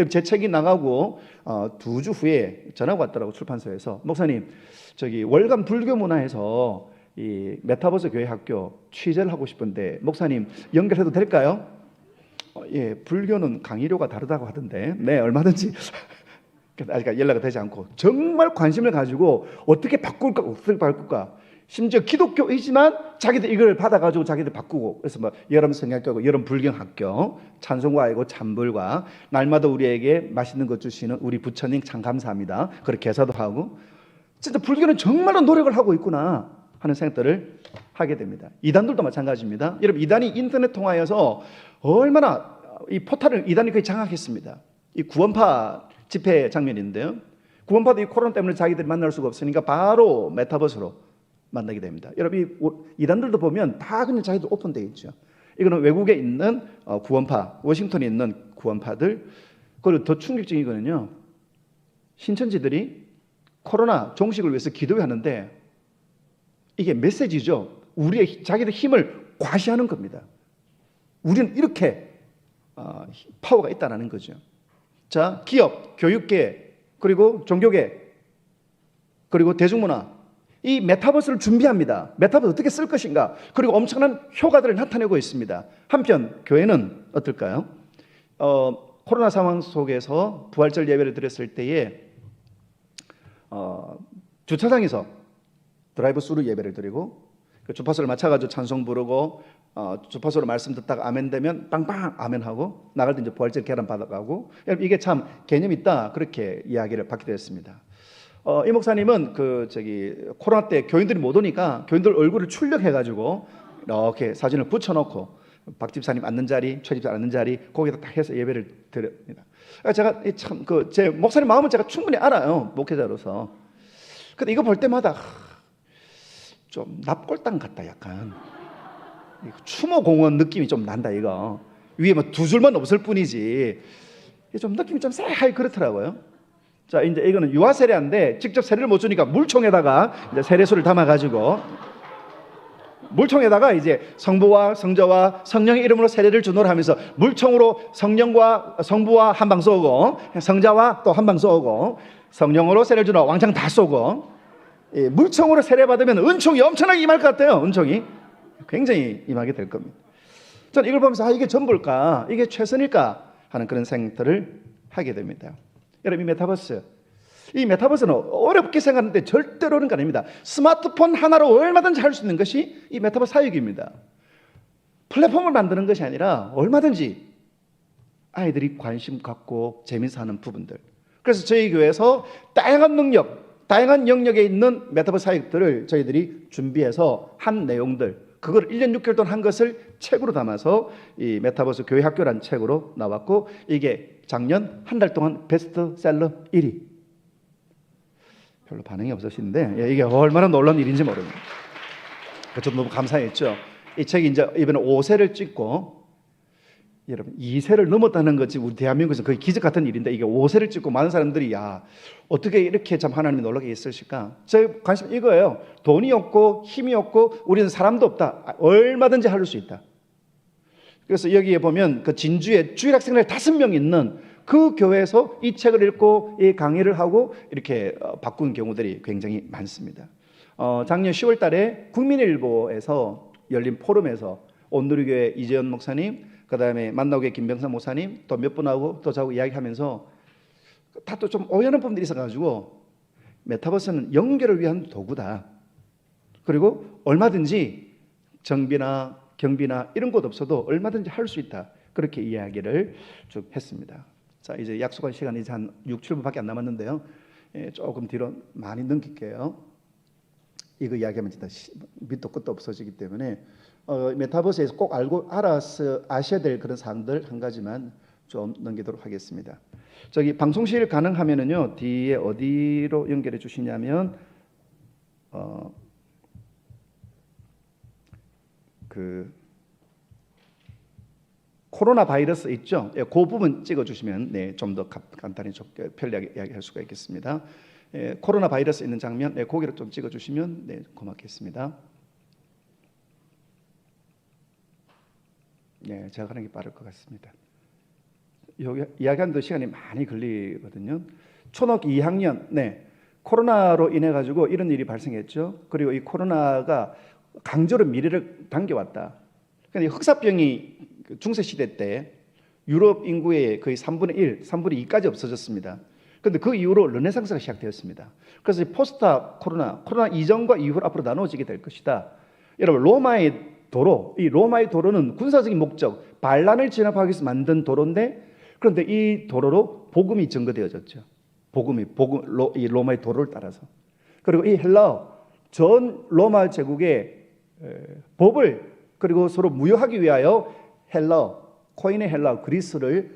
제 책이 나가고 2주 후에 전화가 왔더라고 출판사에서. 목사님 저기 월간 불교 문화에서 이 메타버스 교회 학교 취재를 하고 싶은데 목사님 연결해도 될까요? 예, 불교는 강의료가 다르다고 하던데 네 얼마든지. 아직 연락이 되지 않고 정말 관심을 가지고 어떻게 바꿀까. 심지어 기독교이지만 자기들 이걸 받아가지고 자기들 바꾸고. 그래서 뭐 여름 성경학교, 여름 불경학교, 찬송과이고 찬불과 날마다 우리에게 맛있는 것 주시는 우리 부처님 참 감사합니다. 그렇게 개사도 하고. 진짜 불교는 정말로 노력을 하고 있구나 하는 생각들을 하게 됩니다. 이단들도 마찬가지입니다. 여러분 이단이 인터넷 통하여서 얼마나 이 포탈을 이단이 거의 장악했습니다. 이 구원파 집회 장면인데요. 구원파도 이 코로나 때문에 자기들이 만날 수가 없으니까 바로 메타버스로 만나게 됩니다. 여러분 이단들도 보면 다 그냥 자기들 오픈되어 있죠. 이거는 외국에 있는 구원파, 워싱턴에 있는 구원파들. 그리고 더 충격적인 거는요. 신천지들이 코로나 종식을 위해서 기도하는데 이게 메시지죠. 우리의 자기들 힘을 과시하는 겁니다. 우리는 이렇게 파워가 있다는 거죠. 자, 기업, 교육계, 그리고 종교계, 그리고 대중문화 이 메타버스를 준비합니다. 메타버스 어떻게 쓸 것인가. 그리고 엄청난 효과들을 나타내고 있습니다. 한편 교회는 어떨까요? 코로나 상황 속에서 부활절 예배를 드렸을 때에 주차장에서 드라이브 스루 예배를 드리고 그 주파수를 맞춰가지고 찬송 부르고 주파수로 말씀 듣다가 아멘 되면 빵빵 아멘하고 나갈 때 이제 부활절 계란 받아가고. 이게 참 개념 있다 그렇게 이야기를 받게 되었습니다. 이 목사님은 코로나 때 교인들이 못 오니까 교인들 얼굴을 출력해가지고 이렇게 사진을 붙여놓고 박 집사님 앉는 자리, 최 집사님 앉는 자리 거기다 딱 해서 예배를 드립니다. 제가 참 제 목사님 마음은 제가 충분히 알아요, 목회자로서. 근데 이거 볼 때마다 좀 납골당 같다 약간. 추모공원 느낌이 좀 난다 이거. 위에 뭐 2줄만 없을 뿐이지. 이게 좀 느낌이 좀 쎄하게 그렇더라고요. 자, 이제 이거는 유아 세례인데 직접 세례를 못 주니까 물총에다가 이제 세례수를 담아가지고 물총에다가 이제 성부와 성자와 성령의 이름으로 세례를 주노라 하면서 물총으로 성령과 성부와 한 방 쏘고 성자와 또 한 방 쏘고 성령으로 세례를 주노라 왕창 다 쏘고 물총으로 세례 받으면 은총이 엄청나게 임할 것 같아요. 은총이 굉장히 임하게 될 겁니다. 저는 이걸 보면서 이게 전부일까? 이게 최선일까? 하는 그런 생각들을 하게 됩니다. 여러분, 이 메타버스는 어렵게 생각하는데 절대로 어려운 거 아닙니다. 스마트폰 하나로 얼마든지 할 수 있는 것이 이 메타버스 사역입니다. 플랫폼을 만드는 것이 아니라 얼마든지 아이들이 관심 갖고 재미있어 하는 부분들. 그래서 저희 교회에서 다양한 능력, 다양한 영역에 있는 메타버스 사역들을 저희들이 준비해서 한 내용들, 그걸 1년 6개월 동안 한 것을 책으로 담아서 이 메타버스 교회 학교라는 책으로 나왔고, 이게 작년 한 달 동안 베스트셀러 1위. 별로 반응이 없으신데 이게 얼마나 놀라운 일인지 모릅니다. 저도 너무 감사했죠. 이 책이 이제 이번에 5세를 찍고, 여러분 2세를 넘었다는 것이 우리 대한민국에서 거의 기적 같은 일인데, 이게 5세를 찍고 많은 사람들이 야, 어떻게 이렇게 참 하나님이 놀라게 있으실까? 제 관심 이거예요. 돈이 없고 힘이 없고 우리는 사람도 없다. 얼마든지 할 수 있다. 그래서 여기에 보면 그 진주에 주일학생들 5명 있는 그 교회에서 이 책을 읽고 이 강의를 하고 이렇게 바꾼 경우들이 굉장히 많습니다. 작년 10월 달에 국민일보에서 열린 포럼에서 온누리교회 이재현 목사님, 그 다음에 만나오교회 김병삼 목사님 또 몇 분하고 또 저하고 이야기하면서 다 또 좀 오해하는 부분들이 있어가지고, 메타버스는 연결을 위한 도구다. 그리고 얼마든지 정비나 경비나 이런 것 없어도 얼마든지 할 수 있다. 그렇게 이야기를 쭉 했습니다. 자, 이제 약속한 시간이 이제 한 6, 7분밖에 안 남았는데요. 조금 뒤로 많이 넘길게요. 이거 이야기하면 진짜 밑도 끝도 없어지기 때문에 메타버스에서 꼭 알아서 아셔야 될 그런 사항들 한 가지만 좀 넘기도록 하겠습니다. 저기 방송실 가능하면은요, 뒤에 어디로 연결해 주시냐면 그 코로나 바이러스 있죠? 그 부분 찍어주시면 좀 더 간단히 편리하게 이야기할 수가 있겠습니다. 코로나 바이러스 있는 장면, 거기를 좀 찍어주시면 고맙겠습니다. 제가 하는 게 빠를 것 같습니다. 여기 이야기하는데 시간이 많이 걸리거든요. 초등학교 2학년, 코로나로 인해 가지고 이런 일이 발생했죠. 그리고 이 코로나가 강제로 미래를 당겨왔다. 그런데 흑사병이 중세 시대 때 유럽 인구의 거의 3분의 1, 3분의 2까지 없어졌습니다. 그런데 그 이후로 르네상스가 시작되었습니다. 그래서 포스트 코로나 이전과 이후로 앞으로 나눠지게 될 것이다. 여러분, 로마의 도로, 이 로마의 도로는 군사적인 목적, 반란을 진압하기 위해서 만든 도로인데, 그런데 이 도로로 복음이 증거되어졌죠. 이 로마의 도로를 따라서. 그리고 이 헬라어, 전 로마 제국의 법을 그리고 서로 무효하기 위하여 헬라어, 코인의 헬라어 그리스를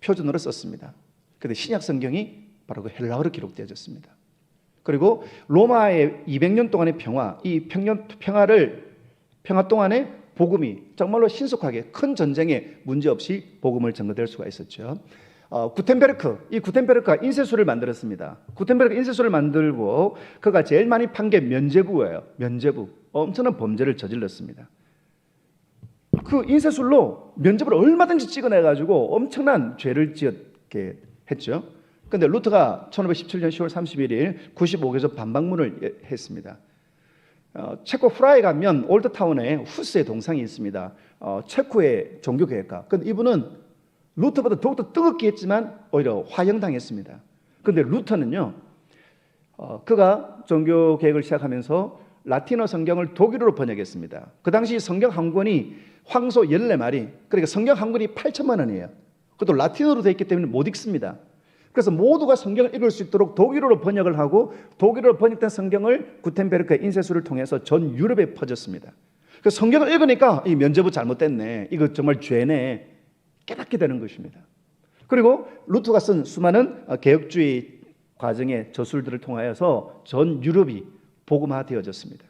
표준어로 썼습니다. 그런데 신약 성경이 바로 그 헬라어로 기록되어졌습니다. 그리고 로마의 200년 동안의 평화, 이 평화 동안에 복음이 정말로 신속하게 큰 전쟁에 문제없이 복음을 전거될 수가 있었죠. 구텐베르크가 인쇄술을 만들었습니다. 구텐베르크 인쇄술을 만들고 그가 제일 많이 판 게 면죄부예요. 면죄부. 엄청난 범죄를 저질렀습니다. 그 인쇄술로 면죄부를 얼마든지 찍어내가지고 엄청난 죄를 지었게 했죠. 그런데 루터가 1517년 10월 31일 95교에서 반박문을 했습니다. 체코 프라하에 가면 올드타운에 후스의 동상이 있습니다. 체코의 종교개혁가. 그런데 이분은 루터보다 더욱더 뜨겁게 했지만 오히려 화형당했습니다. 그런데 루터는요, 그가 종교개혁을 시작하면서 라틴어 성경을 독일어로 번역했습니다. 그 당시 성경 한 권이 황소 14마리, 그러니까 성경 한 권이 8천만 원이에요. 그것도 라틴어로 되어 있기 때문에 못 읽습니다. 그래서 모두가 성경을 읽을 수 있도록 독일어로 번역을 하고, 독일어로 번역된 성경을 구텐베르크의 인쇄술을 통해서 전 유럽에 퍼졌습니다. 그래서 성경을 읽으니까 이 면죄부 잘못됐네, 이거 정말 죄네, 깨닫게 되는 것입니다. 그리고 루터가 쓴 수많은 개혁주의 과정의 저술들을 통하여서 전 유럽이 복음화되어졌습니다.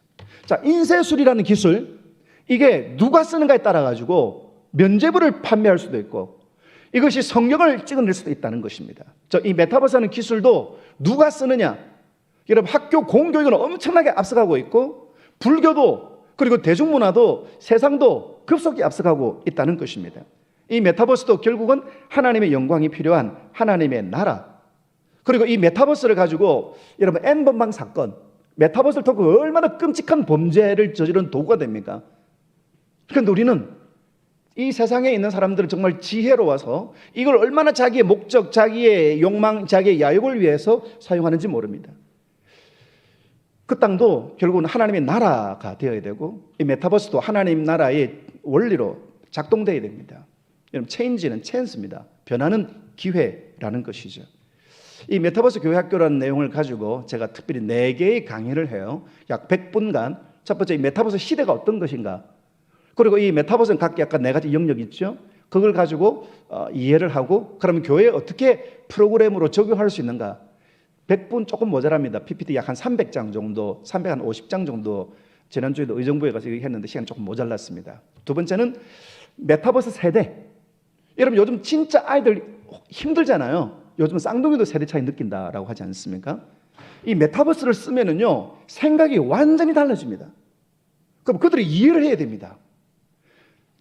자, 인쇄술이라는 기술, 이게 누가 쓰는가에 따라 가지고 면죄부를 판매할 수도 있고, 이것이 성경을 찍어낼 수도 있다는 것입니다. 이 메타버스라는 기술도 누가 쓰느냐? 여러분, 학교 공교육은 엄청나게 앞서가고 있고 불교도 그리고 대중문화도 세상도 급속히 앞서가고 있다는 것입니다. 이 메타버스도 결국은 하나님의 영광이 필요한 하나님의 나라, 그리고 이 메타버스를 가지고 여러분 N번방 사건, 메타버스를 통해 얼마나 끔찍한 범죄를 저지른 도구가 됩니까? 그런데 우리는 이 세상에 있는 사람들은 정말 지혜로워서 이걸 얼마나 자기의 목적, 자기의 욕망, 자기의 야욕을 위해서 사용하는지 모릅니다. 그 땅도 결국은 하나님의 나라가 되어야 되고 이 메타버스도 하나님 나라의 원리로 작동되어야 됩니다. 여러분, 체인지는 찬스입니다. 변화는 기회라는 것이죠. 이 메타버스 교회학교라는 내용을 가지고 제가 특별히 4개의 강의를 해요. 약 100분간. 첫 번째, 이 메타버스 시대가 어떤 것인가, 그리고 이 메타버스는 각기 약간 4가지 영역이 있죠. 그걸 가지고 이해를 하고 그러면 교회에 어떻게 프로그램으로 적용할 수 있는가. 100분 조금 모자랍니다. PPT 약 한 300장 정도, 350장 정도 지난주에도 의정부에 가서 했는데 시간이 조금 모자랐습니다. 두 번째는 메타버스 세대. 여러분, 요즘 진짜 아이들 힘들잖아요. 요즘 쌍둥이도 세대 차이 느낀다라고 하지 않습니까? 이 메타버스를 쓰면은요, 생각이 완전히 달라집니다. 그럼 그들이 이해를 해야 됩니다.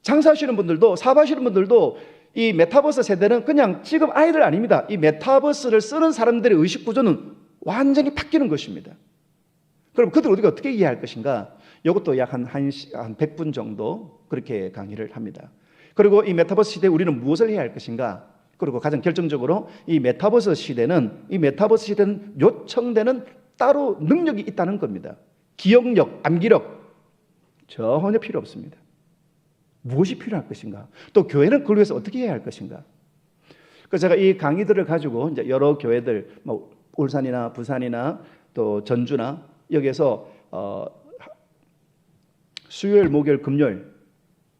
장사하시는 분들도, 사업하시는 분들도 이 메타버스 세대는 그냥 지금 아이들 아닙니다. 이 메타버스를 쓰는 사람들의 의식 구조는 완전히 바뀌는 것입니다. 그럼 그들 우리가 어떻게 이해할 것인가? 이것도 약 한 100분 정도 그렇게 강의를 합니다. 그리고 이 메타버스 시대에 우리는 무엇을 해야 할 것인가? 그리고 가장 결정적으로 이 메타버스 시대는 요청되는 따로 능력이 있다는 겁니다. 기억력, 암기력 전혀 필요 없습니다. 무엇이 필요할 것인가? 또 교회는 그걸 위해서 어떻게 해야 할 것인가? 그래서 제가 이 강의들을 가지고 이제 여러 교회들, 울산이나 부산이나 또 전주나 여기에서 수요일, 목요일, 금요일,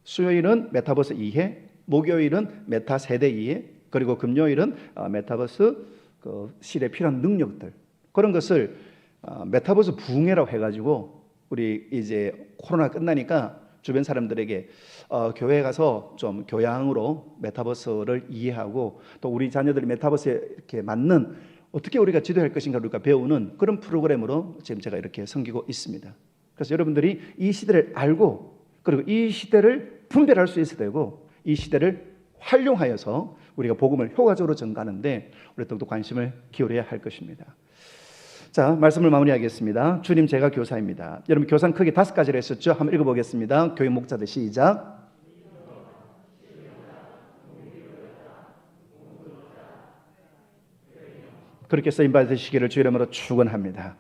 수요일은 메타버스 이해, 목요일은 메타 세대 이해, 그리고 금요일은 메타버스 시대에 필요한 능력들, 그런 것을 메타버스 부흥회라고 해가지고 우리 이제 코로나 끝나니까 주변 사람들에게 교회에 가서 좀 교양으로 메타버스를 이해하고 또 우리 자녀들이 메타버스에 이렇게 맞는 어떻게 우리가 지도할 것인가 우리가 배우는 그런 프로그램으로 지금 제가 이렇게 섬기고 있습니다. 그래서 여러분들이 이 시대를 알고 그리고 이 시대를 분별할 수 있어야 되고 이 시대를 활용하여서 우리가 복음을 효과적으로 전가하는데 우리 더욱더 관심을 기울여야 할 것입니다. 자, 말씀을 마무리하겠습니다. 주님, 제가 교사입니다. 여러분, 교사는 크게 5가지를 했었죠. 한번 읽어보겠습니다. 교회 목자들 시작. 그렇게 쓰임받으시기를 주 이름으로 축원합니다.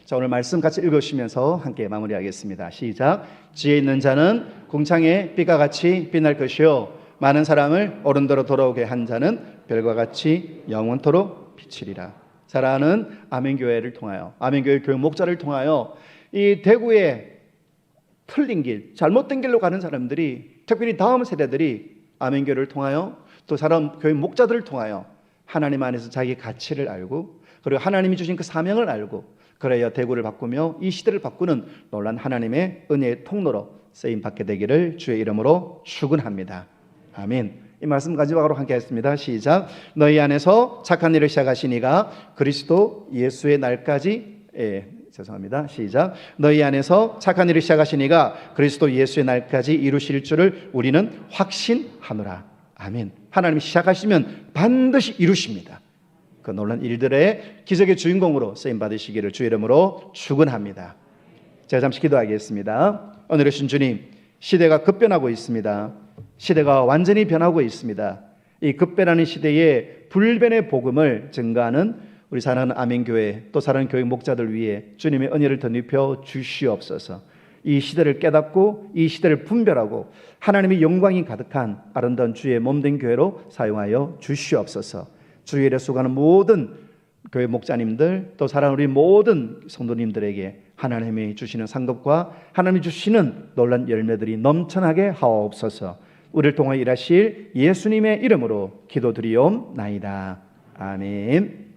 자, 오늘 말씀 같이 읽으시면서 함께 마무리하겠습니다. 시작. 지혜 있는 자는 궁창의 빛과 같이 빛날 것이요 많은 사람을 어른도로 돌아오게 한 자는 별과 같이 영원토록 비치리라. 사랑하는 아멘교회를 통하여, 아멘교회 교회 목자를 통하여 이 대구의 틀린 길, 잘못된 길로 가는 사람들이, 특별히 다음 세대들이 아멘교회를 통하여 또 사람 교회 목자들을 통하여 하나님 안에서 자기의 가치를 알고 그리고 하나님이 주신 그 사명을 알고 그래야 대구를 바꾸며 이 시대를 바꾸는 놀란 하나님의 은혜의 통로로 쓰임받게 되기를 주의 이름으로 축원합니다. 아멘. 이 말씀 마지막으로 함께 하겠습니다. 시작. 너희 안에서 착한 일을 시작하신 이가 그리스도 예수의 날까지 죄송합니다. 시작. 너희 안에서 착한 일을 시작하신 이가 그리스도 예수의 날까지 이루실 줄을 우리는 확신하노라. 아멘. 하나님이 시작하시면 반드시 이루십니다. 그 놀란 일들의 기적의 주인공으로 쓰임 받으시기를 주의 이름으로 축원합니다. 제가 잠시 기도하겠습니다. 오늘의 주님, 시대가 급변하고 있습니다. 시대가 완전히 변하고 있습니다. 이 급변하는 시대에 불변의 복음을 증가하는 우리 사랑하는 아멘교회 또 사랑하는 교회 목자들 위해 주님의 은혜를 덧입혀 주시옵소서. 이 시대를 깨닫고 이 시대를 분별하고 하나님의 영광이 가득한 아름다운 주의 몸된 교회로 사용하여 주시옵소서. 주의 일에 수고하는 모든 교회 목자님들 또 사랑하는 우리 모든 성도님들에게 하나님이 주시는 상급과 하나님이 주시는 놀란 열매들이 넘쳐나게 하옵소서. 우리를 통하여 일하실 예수님의 이름으로 기도드리옵나이다. 아멘.